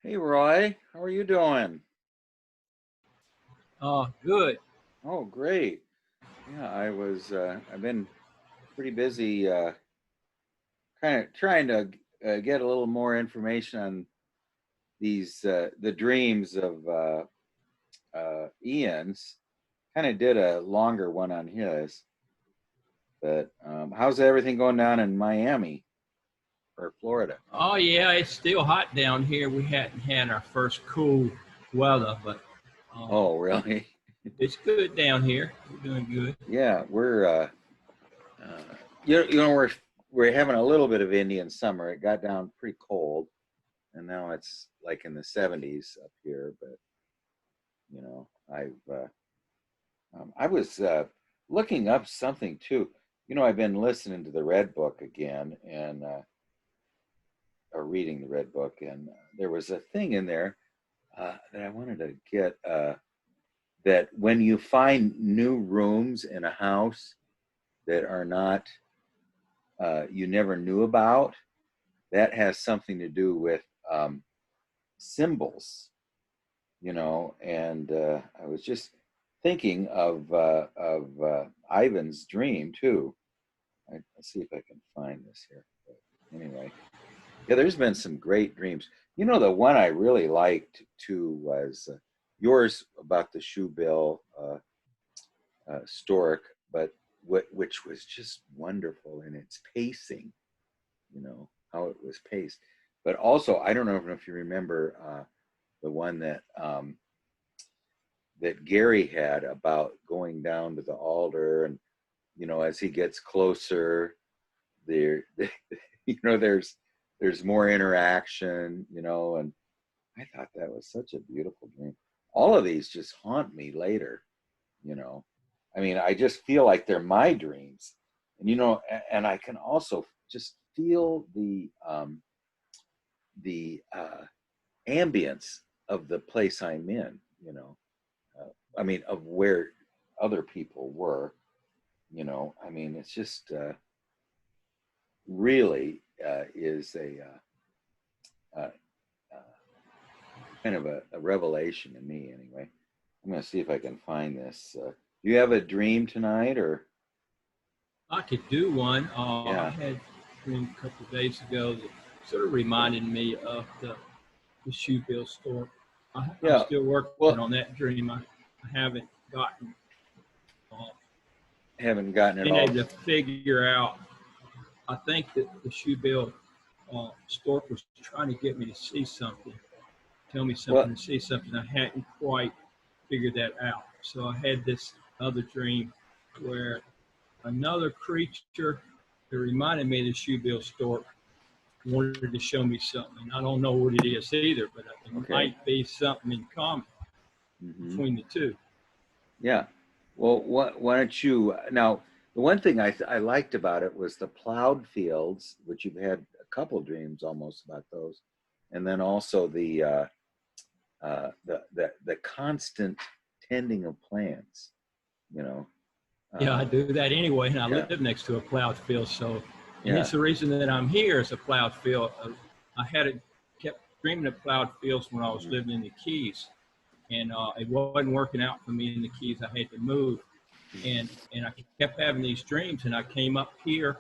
Hey Roy, how are you doing? Good. Oh, great. Yeah, I've been pretty busy kind of trying to get a little more information on the dreams of Ian's. Kind of did a longer one on his, but how's everything going down in Miami or Florida? Oh yeah, it's still hot down here. We hadn't had our first cool weather, but uh, Oh, really? it's good down here. We're doing good. Yeah, we're uh, we're having a little bit of Indian summer. It got down pretty cold and now it's like in the 70s up here. But you know, I was looking up something too. You know, I've been listening to the Red Book again and or reading the Red Book, and there was a thing in there that I wanted to get. That when you find new rooms in a house that are not you never knew about, that has something to do with symbols, you know. And I was just thinking of Ivan's dream too. Let's see if I can find this here. But anyway, yeah, there's been some great dreams. You know, the one I really liked too was yours about the shoe bill stork, but which was just wonderful in its pacing. You know how it was paced, but also I don't know if you remember the one that Gary had about going down to the altar, and you know, as he gets closer, there, you know, there's more interaction, you know. And I thought that was such a beautiful dream. All of these just haunt me later, you know. I mean, I just feel like they're my dreams, and you know, and I can also just feel the ambience of the place I'm in, you know. I mean, of where other people were, you know. I mean, it's just really is uh, uh, kind of a revelation to me, anyway. I'm going to see if I can find this. Do you have a dream tonight, or I could do one. I yeah, had a dream a couple of days ago that sort of reminded me of the shoe bill store. I'm yeah? still working Well, on that dream. I haven't gotten uh, haven't gotten it been all. able to figure out. I think that the shoe bill store was trying to get me to see something, tell me Well, something, to see something. I hadn't quite figured that out. So I had this other dream where another creature that reminded me of the shoebill stork wanted to show me something. I don't know what it is either, but it okay. might be something in common Hmm. between the two. Yeah. Well, why don't you now? The one thing I liked about it was the plowed fields, which you've had a couple dreams almost about those, and then also the constant tending of plants. You know. Yeah, I Uh, do that anyway, and I yeah. live next to a plowed field. So, and it's Yeah. the reason that I'm here is a plowed field. I had it kept dreaming of plowed fields when I was Mhm. living in the Keys, and it wasn't working out for me in the Keys. I had to move, and I kept having these dreams, and I came up here,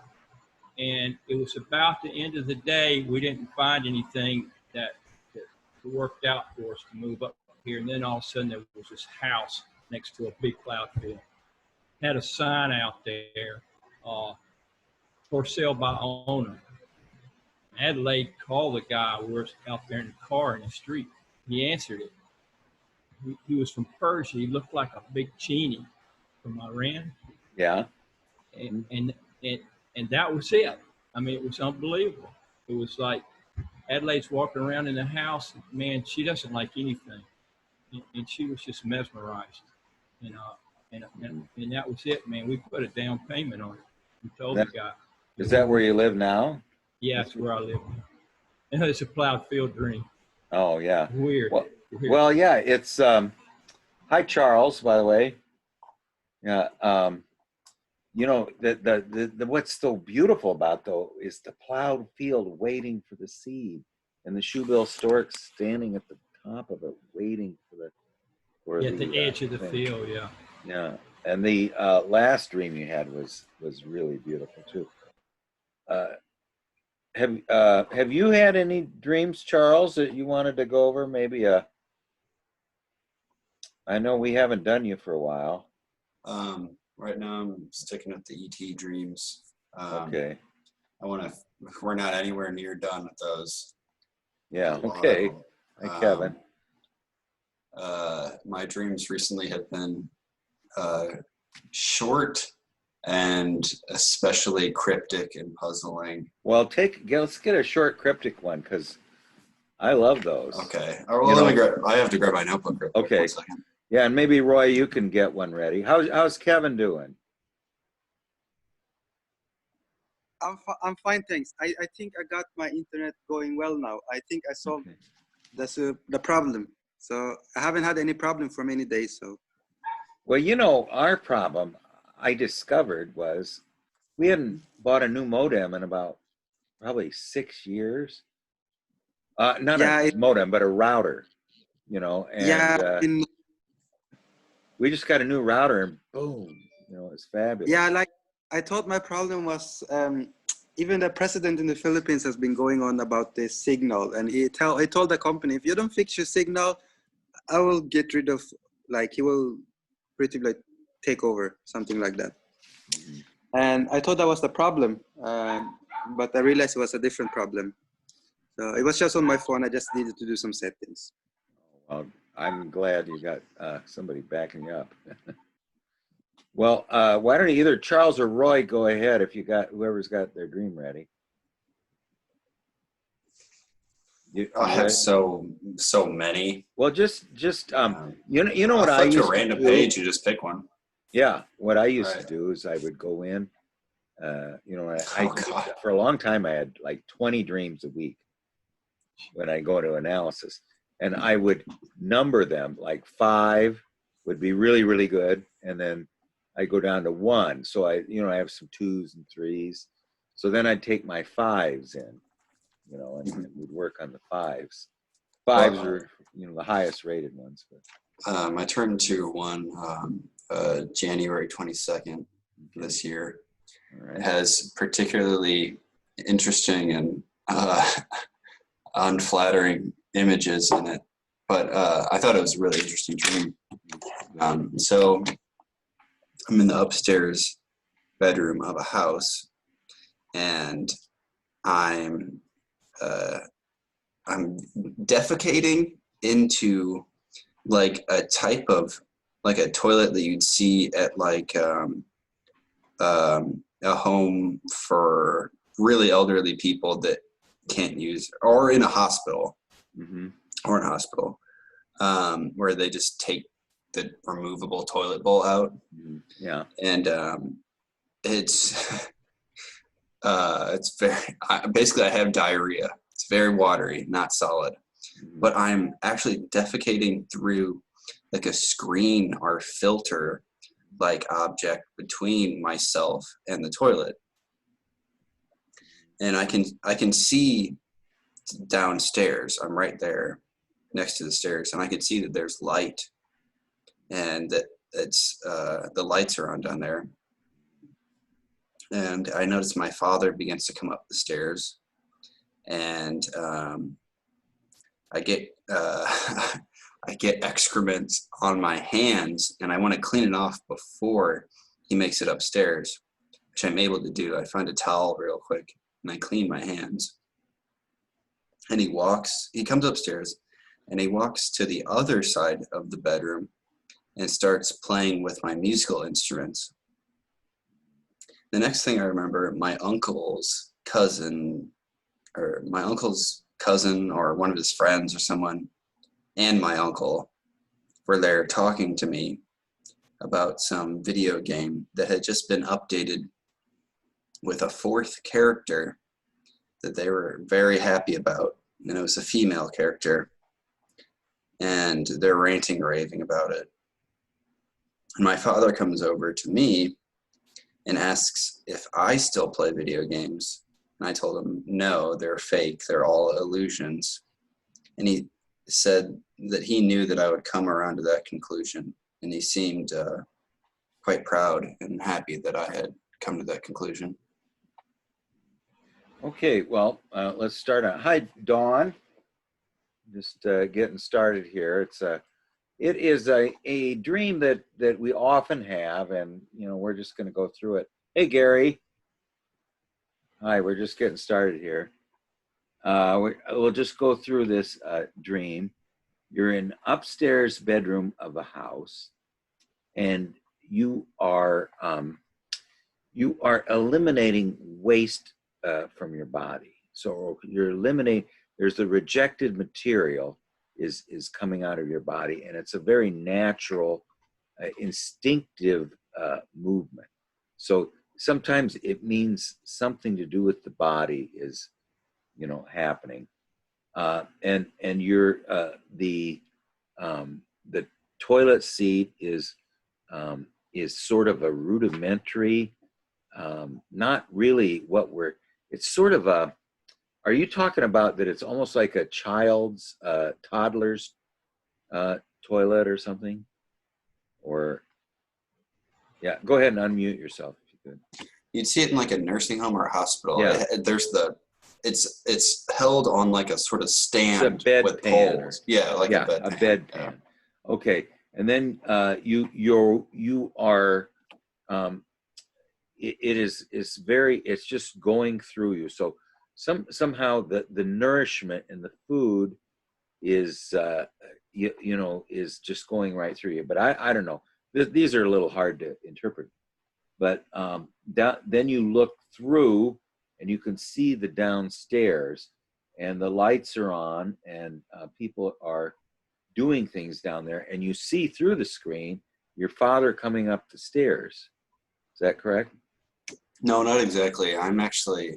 and it was about the end of the day. We didn't find anything that worked out for us to move up here, and then all of a sudden there was this house next to a big cloud field. Had a sign out there, uh, for sale by owner. Adelaide called the guy who was out there in the car in the street. He answered it. He was from Persia. He looked like a big genie from Iran, Yeah. and Mhm. and and, and that was it. I mean, it was unbelievable. It was like Adelaide's walking around in the house. Man, she doesn't like anything, and she was just mesmerized. And Mhm. and that was it, man. We put a down payment on it. We told That the guy that is we that where would. you live now? Yeah, That's it's where I live. And it's a plowed field dream. oh yeah. Weird, Well, weird. well, yeah. It's hi Charles, by the way. Yeah. You know, the what's so beautiful about though is the plowed field waiting for the seed. and the shoebill stork's standing at the top of it, waiting for At the edge of the thing. field, yeah. Yeah, and the last dream you had was really beautiful too. Have you had any dreams, Charles, that you wanted to go over? Maybe I know we haven't done you for a while. Right now I'm sticking with the ET dreams. Okay. We're not anywhere near done with those. Yeah. Okay. Hi, Kevin. My dreams recently have been short and especially cryptic and puzzling. Well, let's get a short cryptic one because I love those. Okay. Well, I have to grab my notebook real quick. Okay. 1 second. Yeah, and maybe Roy, you can get one ready. How's Kevin doing? I'm fine, thanks. I think I got my internet going well now. I think I solved the problem. So I haven't had any problem for many days. So. Well, our problem I discovered was we hadn't bought a new modem in about probably 6 years. Not a modem, but a router. And we just got a new router, and boom, it's fabulous. Yeah, like I thought my problem was even the president in the Philippines has been going on about this signal, and he told the company, if you don't fix your signal, I will get rid of, he will pretty take over, something like that. Mm-hmm. And I thought that was the problem, but I realized it was a different problem. So it was just on my phone. I just needed to do some settings. Well, I'm glad you got somebody backing you up. Well, why don't either Charles or Roy go ahead if you got whoever's got their dream ready. I have so many. Well, just you know what I used to do? A random page, you just pick one. Yeah, what I used to do is I would go in. For a long time I had like 20 dreams a week when I go to analysis, and I would number them. Like 5 would be really, really good, and then I go down to 1. So I have some 2s and 3s. So then I'd take my 5s in, and we'd work on the 5s. 5s are, the highest rated ones. But. I turned to one January 22nd this year. All right. It has particularly interesting and unflattering images in it, but I thought it was a really interesting dream. So I'm in the upstairs bedroom of a house, and I'm defecating into like a type of like a toilet that you'd see at like a home for really elderly people that can't use, or in a hospital, where they just take the removable toilet bowl out. Yeah. And it's very, basically I have diarrhea. It's very watery, not solid, but I'm actually defecating through like a screen or filter like object between myself and the toilet. And I can see downstairs. I'm right there next to the stairs, and I can see that there's light, and that it's the lights are on down there. And I notice my father begins to come up the stairs, and I get I get excrement on my hands, and I want to clean it off before he makes it upstairs, which I'm able to do. I find a towel real quick, and I clean my hands. And he comes upstairs, and he walks to the other side of the bedroom and starts playing with my musical instruments. The next thing I remember, my uncle's cousin, or one of his friends or someone, and my uncle were there talking to me about some video game that had just been updated with a 4th character that they were very happy about. And it was a female character. And they're ranting and raving about it. And my father comes over to me and asks if I still play video games. And I told him, no, they're fake. They're all illusions. And he said that he knew that I would come around to that conclusion. And he seemed quite proud and happy that I had come to that conclusion. Okay, well, let's start out. Hi, Dawn. Just getting started here. It is a dream that we often have, and we're just going to go through it. Hey, Gary. Hi, we're just getting started here. We'll just go through this dream. You're in upstairs bedroom of a house, and you are eliminating waste from your body. So you're eliminating. There's the rejected material is coming out of your body, and it's a very natural, instinctive movement. So sometimes it means something to do with the body is, happening, and you're the toilet seat is sort of a rudimentary, not really what we're. It's sort of a. Are you talking about that? It's almost like a child's, toddler's toilet or something, or yeah. Go ahead and unmute yourself if you could. You'd see it in like a nursing home or a hospital. Yeah. It's held on like a sort of stand it's a bed with pan poles. Yeah, like a bed pan. Bed pan. Yeah. Okay, and then you are. It's just going through you. So somehow the nourishment in the food is is just going right through you. But I don't know. These are a little hard to interpret. But then you look through and you can see the downstairs, and the lights are on, and people are doing things down there, and you see through the screen your father coming up the stairs. Is that correct? No, not exactly. I'm actually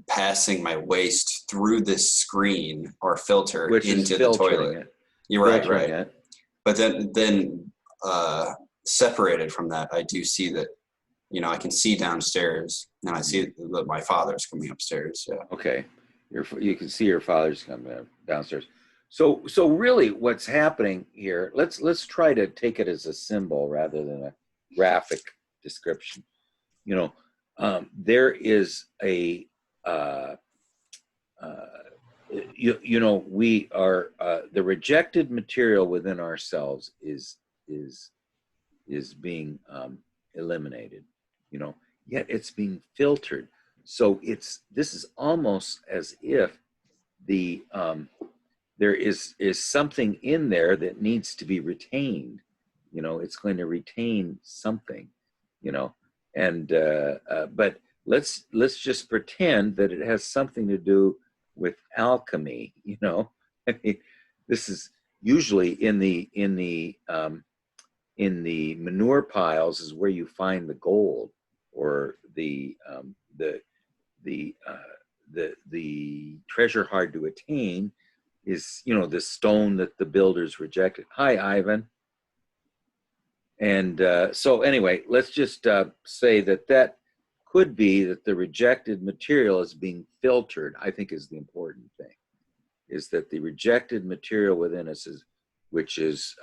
passing my waste through this screen or filter into the toilet. You're right. It. But then separated from that, I do see that, I can see downstairs, and I see that my father's coming upstairs. Yeah. Okay. You can see your father's coming downstairs. So really what's happening here, let's try to take it as a symbol rather than a graphic description. There is a we are the rejected material within ourselves is being eliminated, yet it's being filtered. So this is almost as if the there is something in there that needs to be retained. It's going to retain something, and but let's just pretend that it has something to do with alchemy. I mean, this is usually in the manure piles is where you find the gold, or the treasure hard to attain is the stone that the builders rejected. Hi, Ivan. And so anyway, let's just say that could be that the rejected material is being filtered. I think is the important thing, is that the rejected material within us which is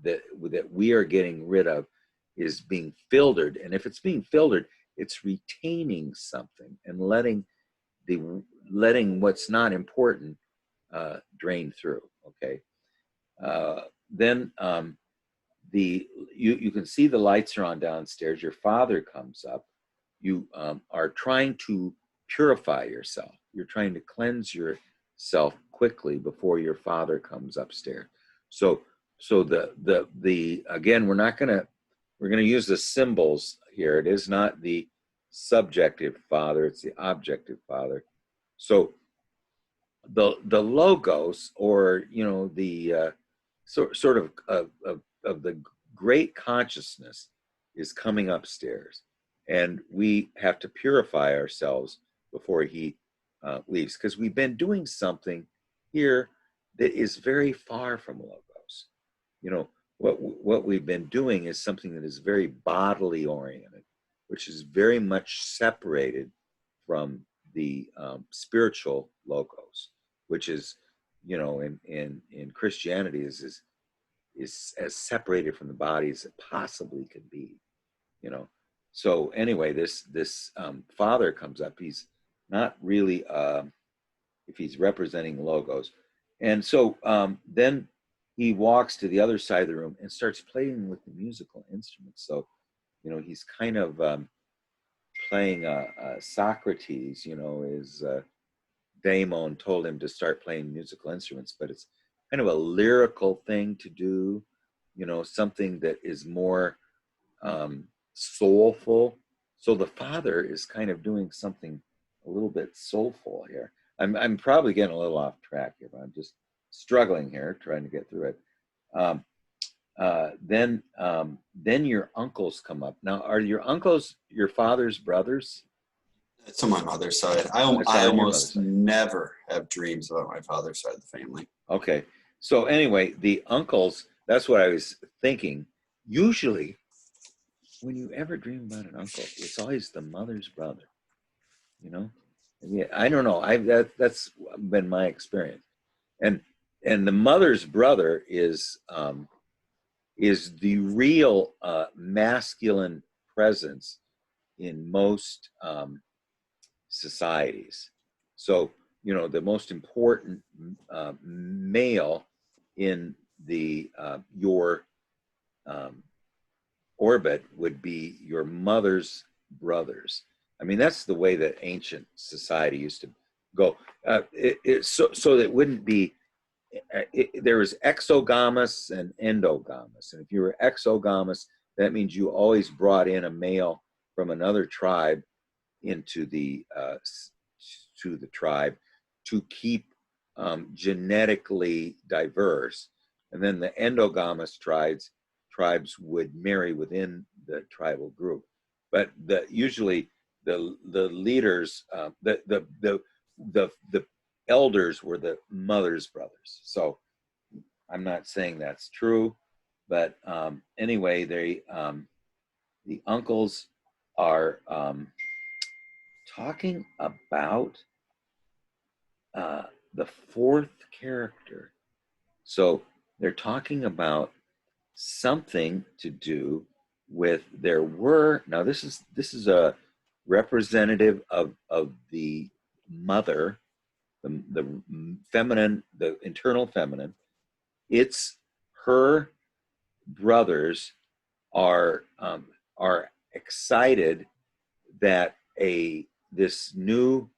that we are getting rid of, is being filtered. And if it's being filtered, it's retaining something and letting what's not important drain through. Okay. Then you can see the lights are on downstairs. Your father comes up. You are trying to purify yourself. You're trying to cleanse yourself quickly before your father comes upstairs. So the again, we're gonna use the symbols here. It is not the subjective father, it's the objective father. So the logos, or the sort of the great consciousness is coming upstairs, and we have to purify ourselves before he leaves, because we've been doing something here that is very far from logos. What we've been doing is something that is very bodily oriented. which is very much separated from the spiritual logos, which is, you know, in Christianity is as separated from the body as it possibly could be, you know. So anyway, this father comes up. He's not really if he's representing logos, and so then he walks to the other side of the room and starts playing with the musical instruments. So, you know, he's kind of playing Socrates, you know, his daemon told him to start playing musical instruments, but it's kind of a lyrical thing to do, you know, something that is more soulful. So the father is kind of doing something a little bit soulful here. I'm probably getting a little off track here, but I'm just struggling here, trying to get through it. Then your uncles come up. Now, are your uncles your father's brothers? It's on my mother's side. I almost never have dreams about my father's side of the family. Okay. So anyway, the uncles, that's what I was thinking. Usually, when you ever dream about an uncle, it's always the mother's brother, you know? Yeah, I don't know. That's been my experience. And the mother's brother is the real masculine presence in most societies. So, you know, the most important male in the your orbit would be your mother's brothers. I mean, that's the way that ancient society used to go. So that it wouldn't be. There was exogamous and endogamous, and if you were exogamous, that means you always brought in a male from another tribe into the to the tribe to keep genetically diverse, and then the endogamous tribes would marry within the tribal group. But usually the leaders, the elders were the mother's brothers. So I'm not saying that's true, but anyway, the uncles are talking about the fourth character. So they're talking about something to do with now this is a representative of the mother, the feminine, the internal feminine. It's her brothers are excited that this new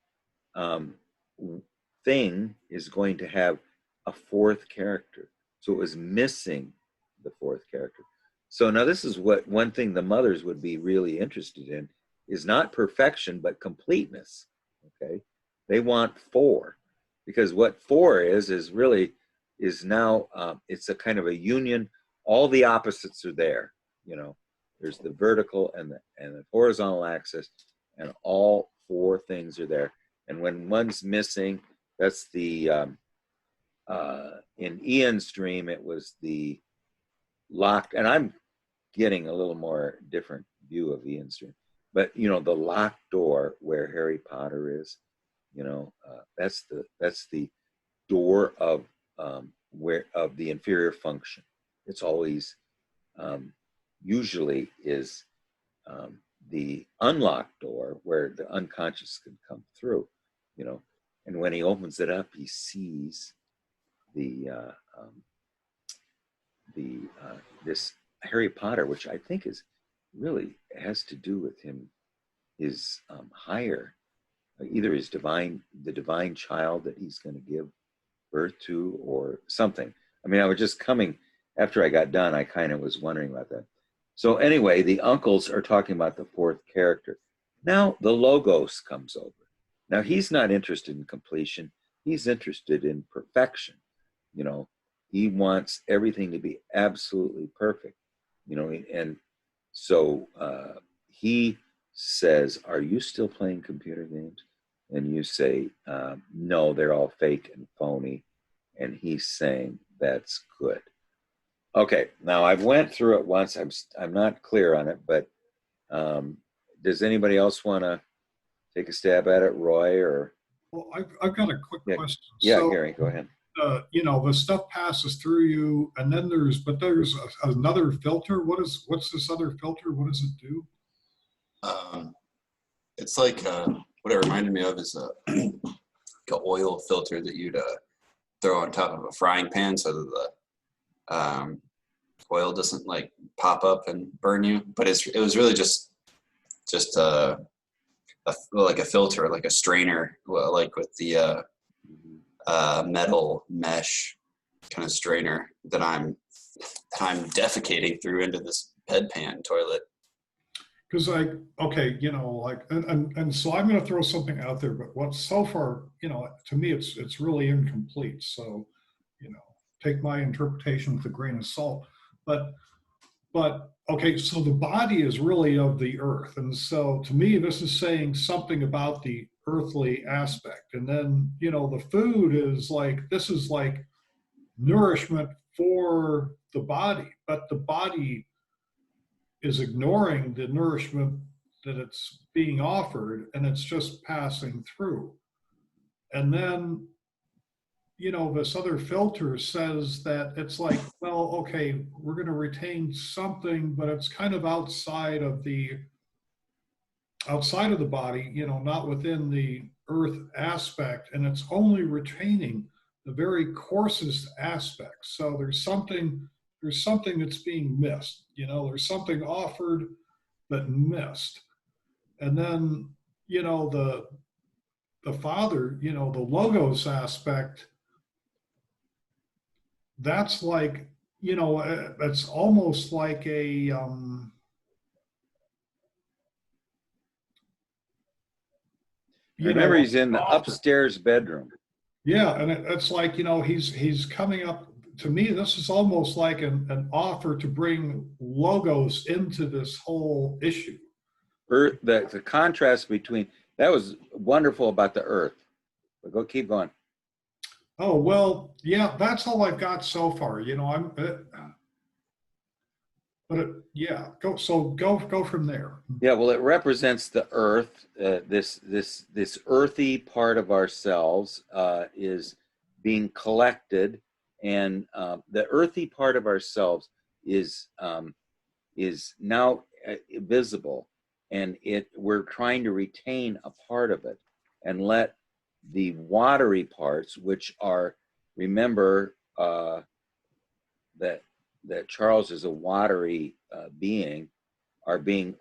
thing is going to have a fourth character. So it was missing the fourth character. So now this is what one thing the mothers would be really interested in is not perfection, but completeness. Okay. They want four, because what four is really now it's a kind of a union. All the opposites are there. You know, there's the vertical and the horizontal axis, and all four things are there. And when one's missing, that's the in Ian's dream, it was the locked, and I'm getting a little more different view of Ian's dream, but you know, the locked door where Harry Potter is, you know, that's the door of where of the inferior function. It's always usually is the unlocked door where the unconscious can come through, you know. And when he opens it up, he sees this Harry Potter, which I think is really has to do with his higher, either the divine child that he's going to give birth to, or something. I mean, I was just coming after I got done. I kind of was wondering about that. So anyway, the uncles are talking about the fourth character. Now the Logos comes over. Now he's not interested in completion. He's interested in perfection. You know, he wants everything to be absolutely perfect. You know, and so he says, "Are you still playing computer games?" And you say, "No, they're all fake and phony." And he's saying, "That's good." Okay, now I've went through it once. I'm not clear on it, but does anybody else want to take a stab at it, Roy? Or Well, I've got a quick yeah, question. yeah, So, Gary, go ahead. you know, the stuff passes through you, and then there's another filter. What's this other filter? What does it do? It's like what it reminded me of is like an oil filter that you'd throw on top of a frying pan so that the oil doesn't like pop up and burn you. But it was really just like a filter, like a strainer, like with the metal mesh kind of strainer that I'm defecating through into this bedpan toilet. Because okay, you know, like, and so I'm going to throw something out there, but what's so far, you know, to me, it's really incomplete. So, you know, take my interpretation with a grain of salt. But okay, so the body is really of the earth, and so to me, this is saying something about the earthly aspect. And then, you know, the food is like, this is like nourishment for the body, but the body is ignoring the nourishment that it's being offered, and it's just passing through. And then, you know, this other filter says that it's like, well, okay, we're going to retain something, but it's kind of outside of the body, you know, not within the earth aspect, and it's only retaining the very coarsest aspects. So there's something that's being missed, you know, there's something offered but missed. And then, you know, the Father, you know, the logos aspect, that's like, you know, it's almost like a Remember, he's in the upstairs bedroom. Yeah, and it's like, you know, he's coming up. To me, this is almost like an offer to bring logos into this whole issue. Earth, the contrast between that was wonderful about the earth. But keep going. Oh, well, yeah, that's all I've got so far. You know, yeah, go from there. Yeah, well, it represents the earth. This earthy part of ourselves is being collected, and the earthy part of ourselves is now visible, and we're trying to retain a part of it and let the watery parts, which are, remember that Charles is a watery being, are being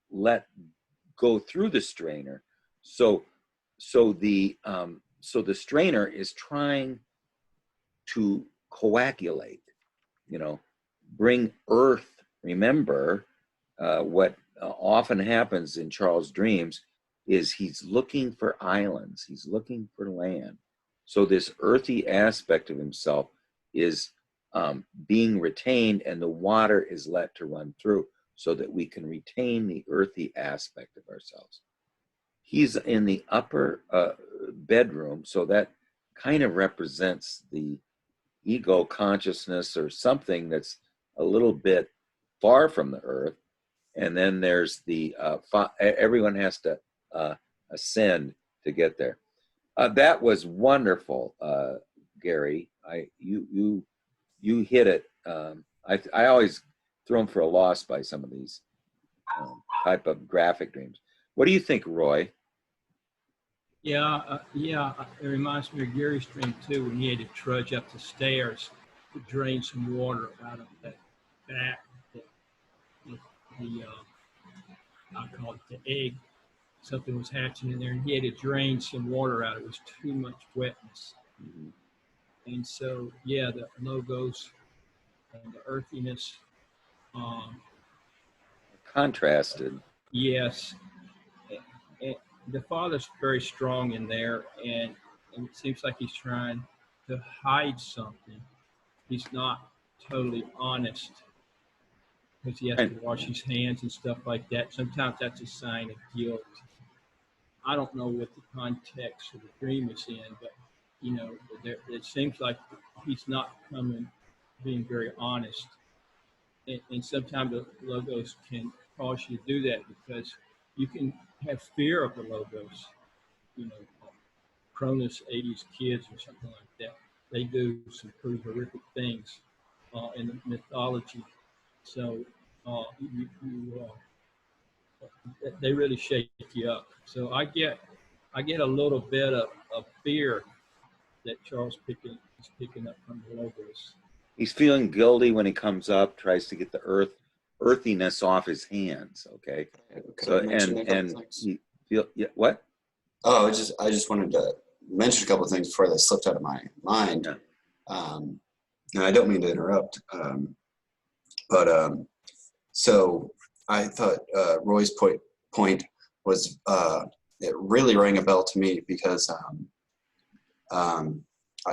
let go through the strainer. So the strainer is trying to coagulate, you know, bring earth. Remember, what often happens in Charles' dreams is he's looking for islands, he's looking for land. So this earthy aspect of himself is being retained, and the water is let to run through so that we can retain the earthy aspect of ourselves. He's in the upper bedroom, so that kind of represents the ego consciousness or something that's a little bit far from the earth. And then there's the everyone has to ascend to get there. That was wonderful, Gary. You hit it. I always throw them for a loss by some of these type of graphic dreams. What do you think, Roy? Yeah, it reminds me of Gary's dream too, when he had to trudge up the stairs to drain some water out of that I call it the egg. Something was hatching in there, and he had to drain some water out. It was too much wetness. Mm-hmm. And so, yeah, the logos and the earthiness. Contrasted. Yes. And the Father's very strong in there, and it seems like he's trying to hide something. He's not totally honest because he has to wash his hands and stuff like that. Sometimes that's a sign of guilt. I don't know what the context of the dream is in, but you know, it seems like he's not being very honest. And sometimes the logos can cause you to do that because you can have fear of the logos. You know, Cronus 80s kids or something like that. They do some pretty horrific things in the mythology. So they really shake you up. So I get a little bit of fear that Charles is picking up from the logos. He's feeling guilty when he comes up, tries to get the earthiness off his hands. Okay. Could So I mention a couple and things? you feel, yeah, what? Oh, I just wanted to mention a couple of things before they slipped out of my mind. Yeah. And I don't mean to interrupt, but so I thought Roy's point was it really rang a bell to me because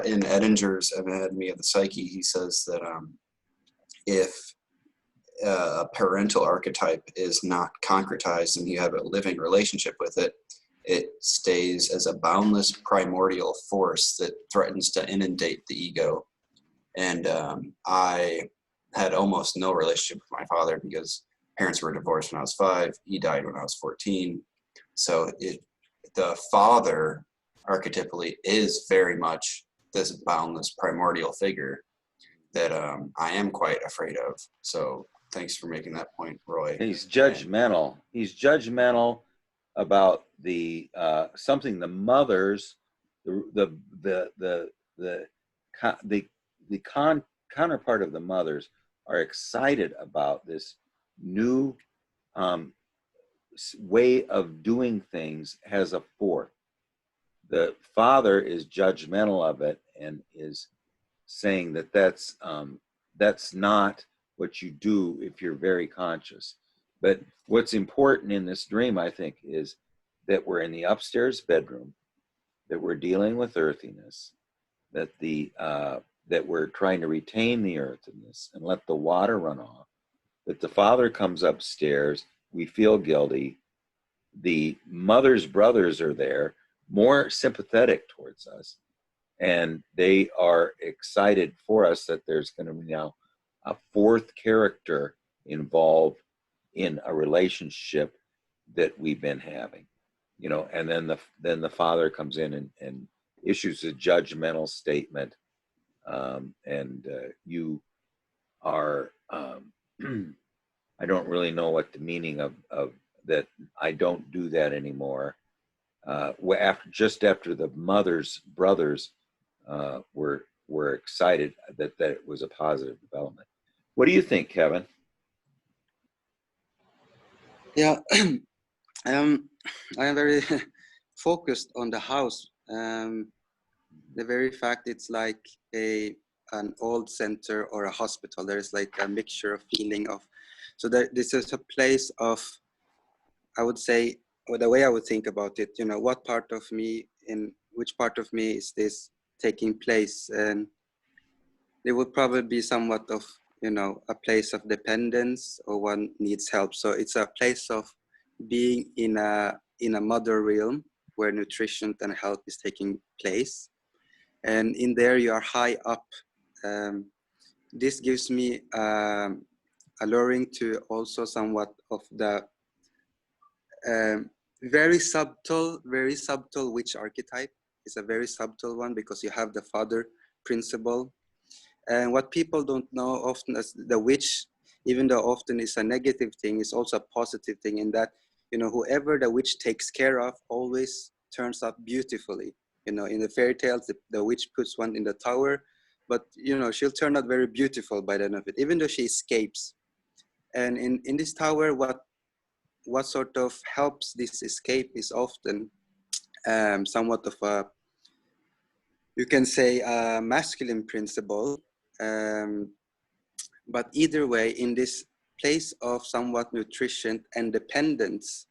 in Edinger's Anatomy of the Psyche, he says that if a parental archetype is not concretized and you have a living relationship with it, it stays as a boundless primordial force that threatens to inundate the ego. And I had almost no relationship with my father because parents were divorced when I was 5. He died when I was 14. So the father archetypally is very much this boundless primordial figure that I am quite afraid of. So thanks for making that point, Roy. He's judgmental. He's judgmental about the something the mothers, the counterpart of the mothers are excited about this new way of doing things has a fourth. The father is judgmental of it and is saying that that's not what you do if you're very conscious. But what's important in this dream, I think, is that we're in the upstairs bedroom, that we're dealing with earthiness, that that we're trying to retain the earthiness and let the water run off, that the father comes upstairs, we feel guilty, the mother's brothers are there, more sympathetic towards us, and they are excited for us that there's going to be now a fourth character involved in a relationship that we've been having, you know. And then the father comes in and issues a judgmental statement, and you are I don't really know what the meaning of that. I don't do that anymore. Just after the mother's brothers were excited that it was a positive development. What do you think, Kevin? Yeah, I am very focused on the house. The very fact it's like an old center or a hospital. There's like a mixture of feeling of, so this is a place of, I would say, or the way I would think about it, you know, what part of me, in which part of me is this taking place? And it would probably be somewhat of, you know, a place of dependence, or one needs help. So it's a place of being in a mother realm where nutrition and health is taking place. And in there you are high up. This gives me alluring to also somewhat of the very subtle witch archetype. Is a very subtle one because you have the father principle. And what people don't know often as the witch, even though often is a negative thing, is also a positive thing in that, you know, whoever the witch takes care of always turns out beautifully. You know, in the fairy tales, the witch puts one in the tower, but, you know, she'll turn out very beautiful by the end of it, even though she escapes. And in this tower, what sort of helps this escape is often somewhat of a, you can say, a masculine principle. But either way, in this place of somewhat nutrition and dependence,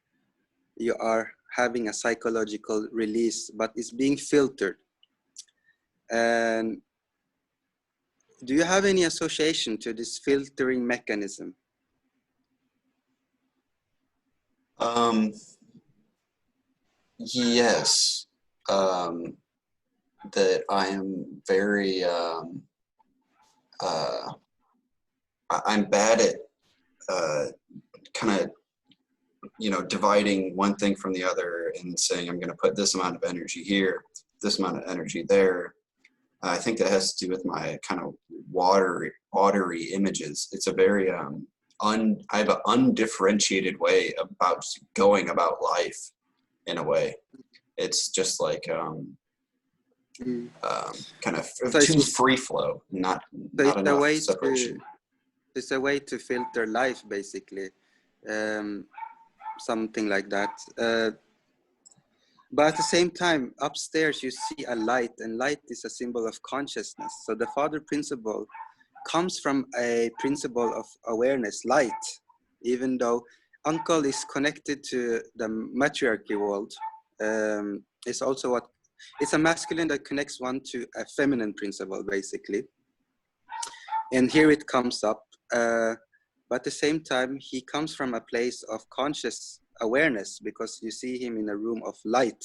you are having a psychological release, but it's being filtered. And do you have any association to this filtering mechanism? Yes, that I am very, I'm bad at kind of dividing one thing from the other and saying, I'm going to put this amount of energy here, this amount of energy there. I think that has to do with my kind of watery images. It's a very, I have an undifferentiated way about going about life in a way. It's just like, kind of So too free flow, not enough separation. It's a way to filter life, basically. Something like that. But at the same time, upstairs you see a light, and light is a symbol of consciousness. So the father principle comes from a principle of awareness, light, even though uncle is connected to the matriarchy world. It's also it's a masculine that connects one to a feminine principle, basically. And here it comes up. But at the same time, he comes from a place of conscious awareness, because you see him in a room of light.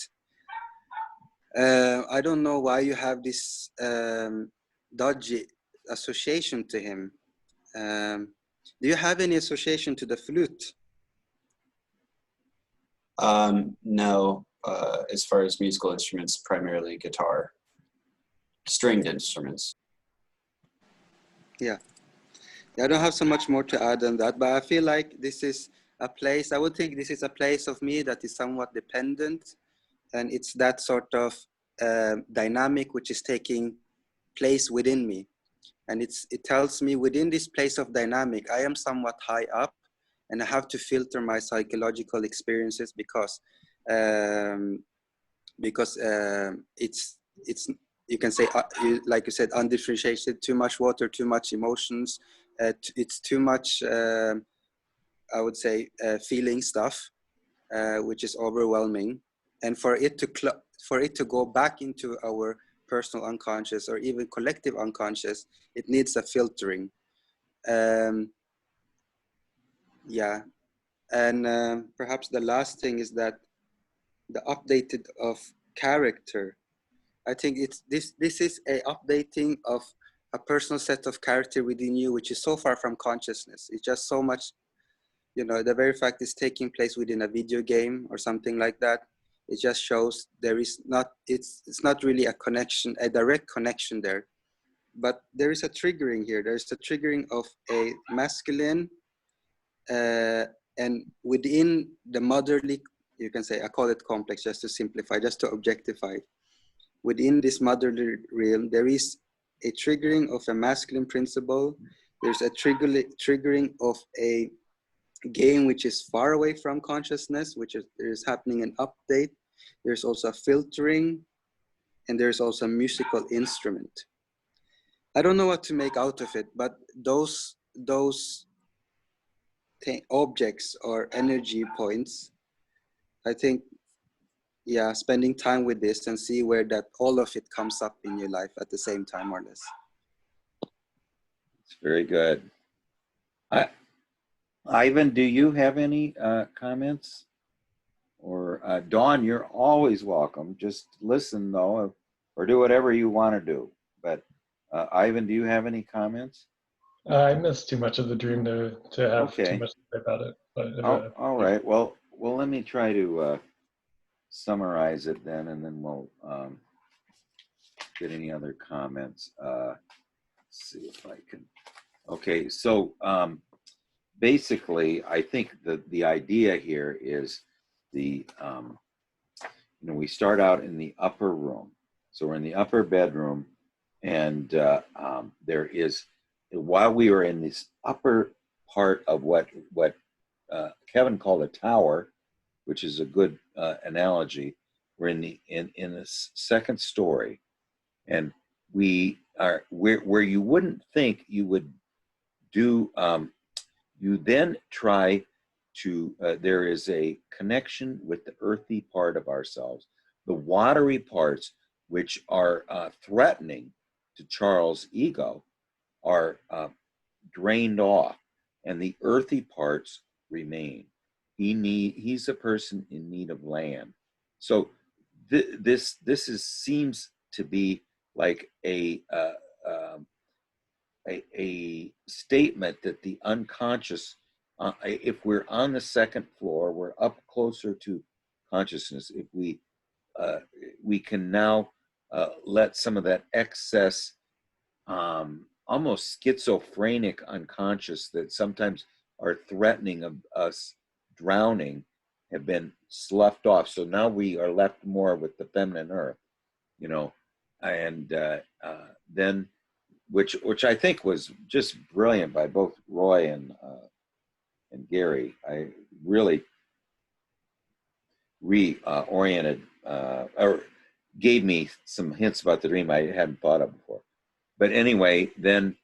I don't know why you have this dodgy association to him. Do you have any association to the flute? No, as far as musical instruments, primarily guitar, stringed instruments. Yeah, I don't have so much more to add on that, but I feel like this is a place, I would think this is a place of me that is somewhat dependent, and it's that sort of dynamic which is taking place within me. And it tells me within this place of dynamic, I am somewhat high up, and I have to filter my psychological experiences because it's you can say, like you said, undifferentiated, too much water, too much emotions, it's too much, I would say, feeling stuff, which is overwhelming. And for it to go back into our personal unconscious or even collective unconscious, it needs a filtering. Yeah, and perhaps the last thing is that the updated of character. I think this is a updating of a personal set of character within you, which is so far from consciousness. It's just so much, the very fact is taking place within a video game or something like that. It just shows there is not, it's not really a connection, a direct connection there, but there is a triggering here. There's a triggering of a masculine, and within the motherly, you can say, I call it complex just to simplify, just to objectify. Within this motherly realm, there is a triggering of a masculine principle. There's a triggering of a game which is far away from consciousness, which is happening an update. There's also a filtering, and there's also a musical instrument. I don't know what to make out of it, but those objects or energy points, I think, yeah, spending time with this and see where that all of it comes up in your life at the same time, more or less. It's very good. Ivan, do you have any comments? Or Dawn, you're always welcome. Just listen though, or do whatever you want to do. But Ivan, do you have any comments? I missed too much of the dream to have Okay. too much to say about it. But All right. Well, let me try to summarize it then, and then we'll get any other comments. Let's see if I can. Okay. So basically, I think the idea here is the we start out in the upper room. So we're in the upper bedroom, and there is, while we were in this upper part of what Kevin called a tower, which is a good analogy, we're in the second story, and we are where you wouldn't think you would do. You then try to, there is a connection with the earthy part of ourselves. The watery parts, which are threatening to Charles' ego, are drained off, and the earthy parts remain. He's a person in need of land. So this seems to be like a statement that the unconscious if we're on the second floor, we're up closer to consciousness. If we can now let some of that excess, almost schizophrenic unconscious that sometimes are threatening of us drowning have been sloughed off. So now we are left more with the feminine earth, you know, and then which I think was just brilliant by both Roy and Gary. I really reoriented or gave me some hints about the dream I hadn't thought of before. But anyway, then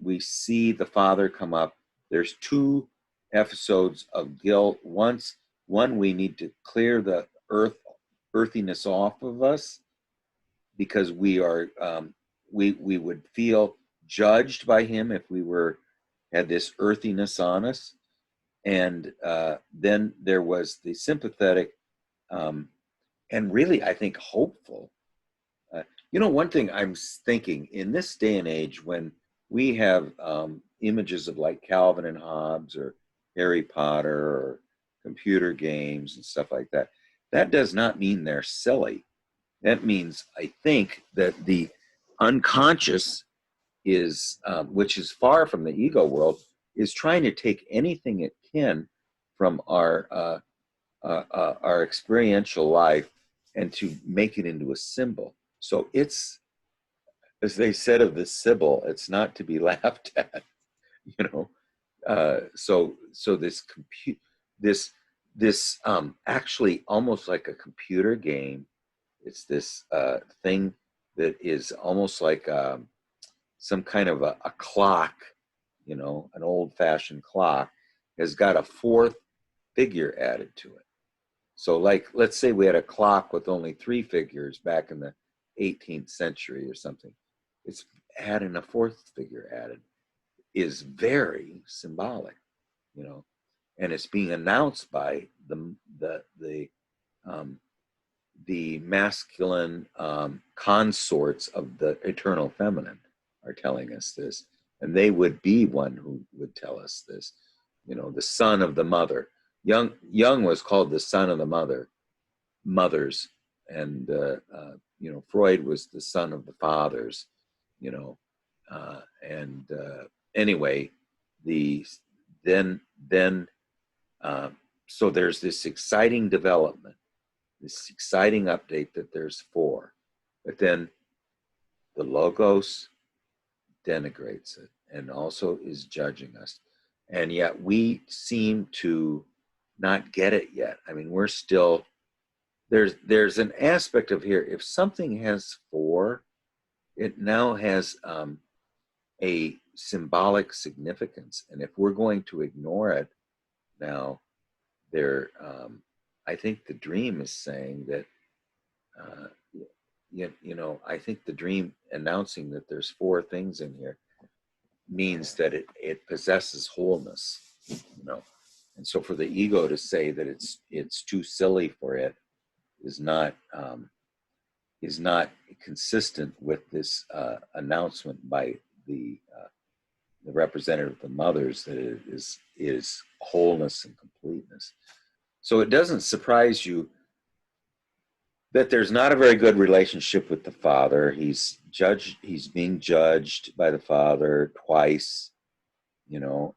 we see the father come up. There's 2 episodes of guilt. One we need to clear the earthiness off of us because we are we would feel judged by him if we had this earthiness on us. And then there was the sympathetic and really, I think, hopeful. You know, one thing I'm thinking in this day and age when we have images of like Calvin and Hobbes or Harry Potter or computer games and stuff like that, that does not mean they're silly. That means, I think, that the unconscious is, which is far from the ego world, is trying to take anything it can from our experiential life and to make it into a symbol. So it's, as they said of the Sybil, it's not to be laughed at, you know. So this actually almost like a computer game. It's this thing that is almost like some kind of a clock, you know, an old-fashioned clock, has got a 4th figure added to it. So like, let's say we had a clock with only 3 figures back in the 18th century or something. It's adding a 4th figure added is very symbolic, you know, and it's being announced by the masculine consorts of the eternal feminine are telling us this, and they would be one who would tell us this, you know, the son of the mother. Jung was called the son of the mothers, and you know, Freud was the son of the fathers, you know, and anyway, so there's this exciting development, this exciting update that there's 4, but then the logos denigrates it and also is judging us, and yet we seem to not get it yet. I mean, we're still, there's an aspect of here, if something has 4, it now has a symbolic significance, and if we're going to ignore it now, I think the dream is saying that you know, I think the dream announcing that there's 4 things in here means that it possesses wholeness, you know. And so for the ego to say that it's too silly for it is not consistent with this announcement by the representative of the mothers that it is wholeness and completeness. So it doesn't surprise you that there's not a very good relationship with the father. He's being judged by the father twice, you know,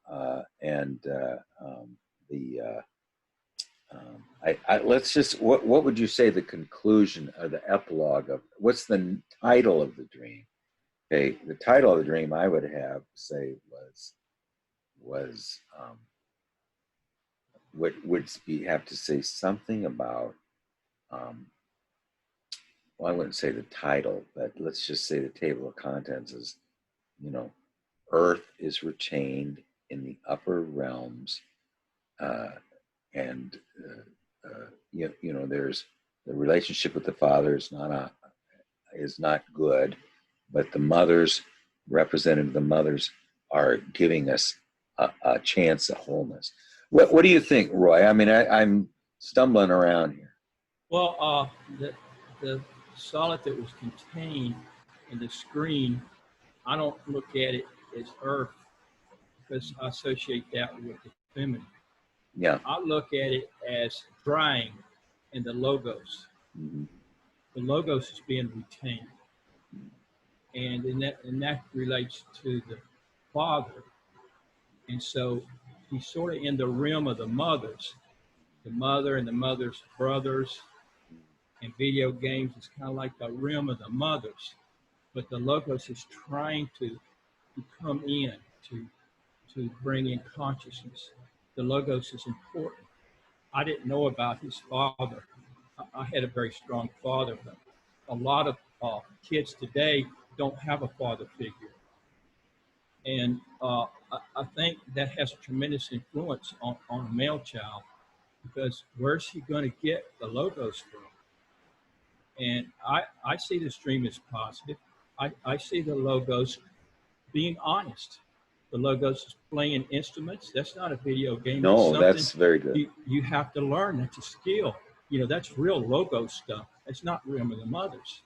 let's just, what would you say the conclusion or the epilogue of, what's the title of the dream? Okay, the title of the dream I would have say have to say something about, well, I wouldn't say the title, but let's just say the table of contents is, you know, Earth is retained in the upper realms, and you know, there's the relationship with the father is not good, but the mothers, representative the mothers, are giving us a chance at wholeness. What do you think, Roy? I mean, I'm stumbling around here. Well, the solid that was contained in the screen, I don't look at it as Earth because I associate that with the feminine. Yeah. I look at it as drying in the logos. Mhm. The logos is being retained. And that relates to the father. And so he's sort of in the realm of the mothers, the mother and the mother's brothers, and video games is kind of like the realm of the mothers. But the logos is trying to come in to bring in consciousness. The logos is important. I didn't know about his father. I had a very strong father, but a lot of kids today don't have a father figure. And I think that has a tremendous influence on a male child, because where's he going to get the logos from? And I see this dream as positive. I see the logos being honest. The logos is playing instruments. That's not a video game. That's No, something that's very good. you have to learn. That's a skill. You know, that's real logo stuff. That's not realm of the mothers.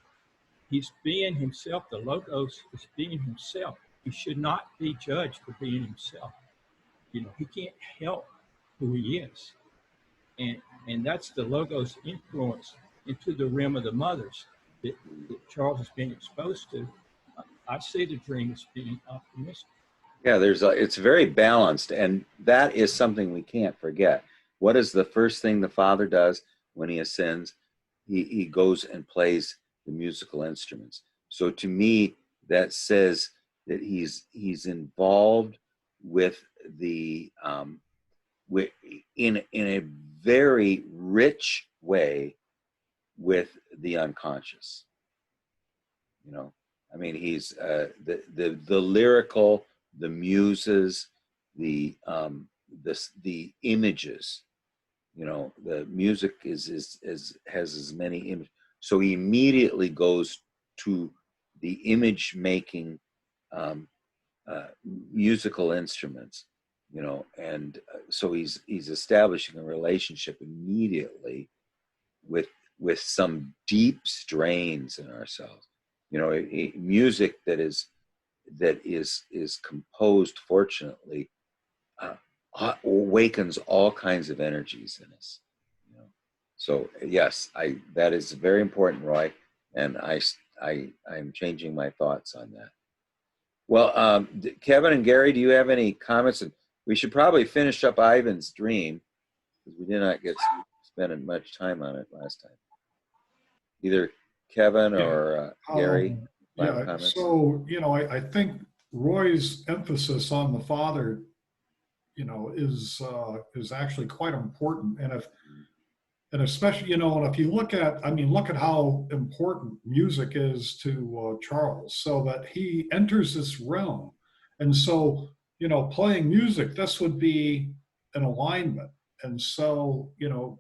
He's being himself. The logos is being himself. He should not be judged for being himself. You know, he can't help who he is. And that's the logos influence into the realm of the mothers that Charles is being exposed to. I see the dream as being optimistic. Yeah, it's very balanced, and that is something we can't forget. What is the first thing the father does when he ascends? He goes and plays the musical instruments. So to me, that says that he's involved with the in a very rich way with the unconscious. You know, I mean, he's the lyrical, the muses, the images. You know, the music has as many images. So he immediately goes to the image making musical instruments. You know, and so he's establishing a relationship immediately with some deep strains in ourselves. You know, music that is composed, fortunately, awakens all kinds of energies in us. You know? So yes, that is very important, Roy, and I'm changing my thoughts on that. Well, Kevin and Gary, do you have any comments? And we should probably finish up Ivan's dream, because we did not get spending much time on it last time. Either Kevin or Gary. Yeah, Comments? so, you know, I think Roy's emphasis on the father, you know, is actually quite important. And especially, you know, and if you look at how important music is to Charles, so that he enters this realm. And so, you know, playing music, this would be an alignment. And so, you know,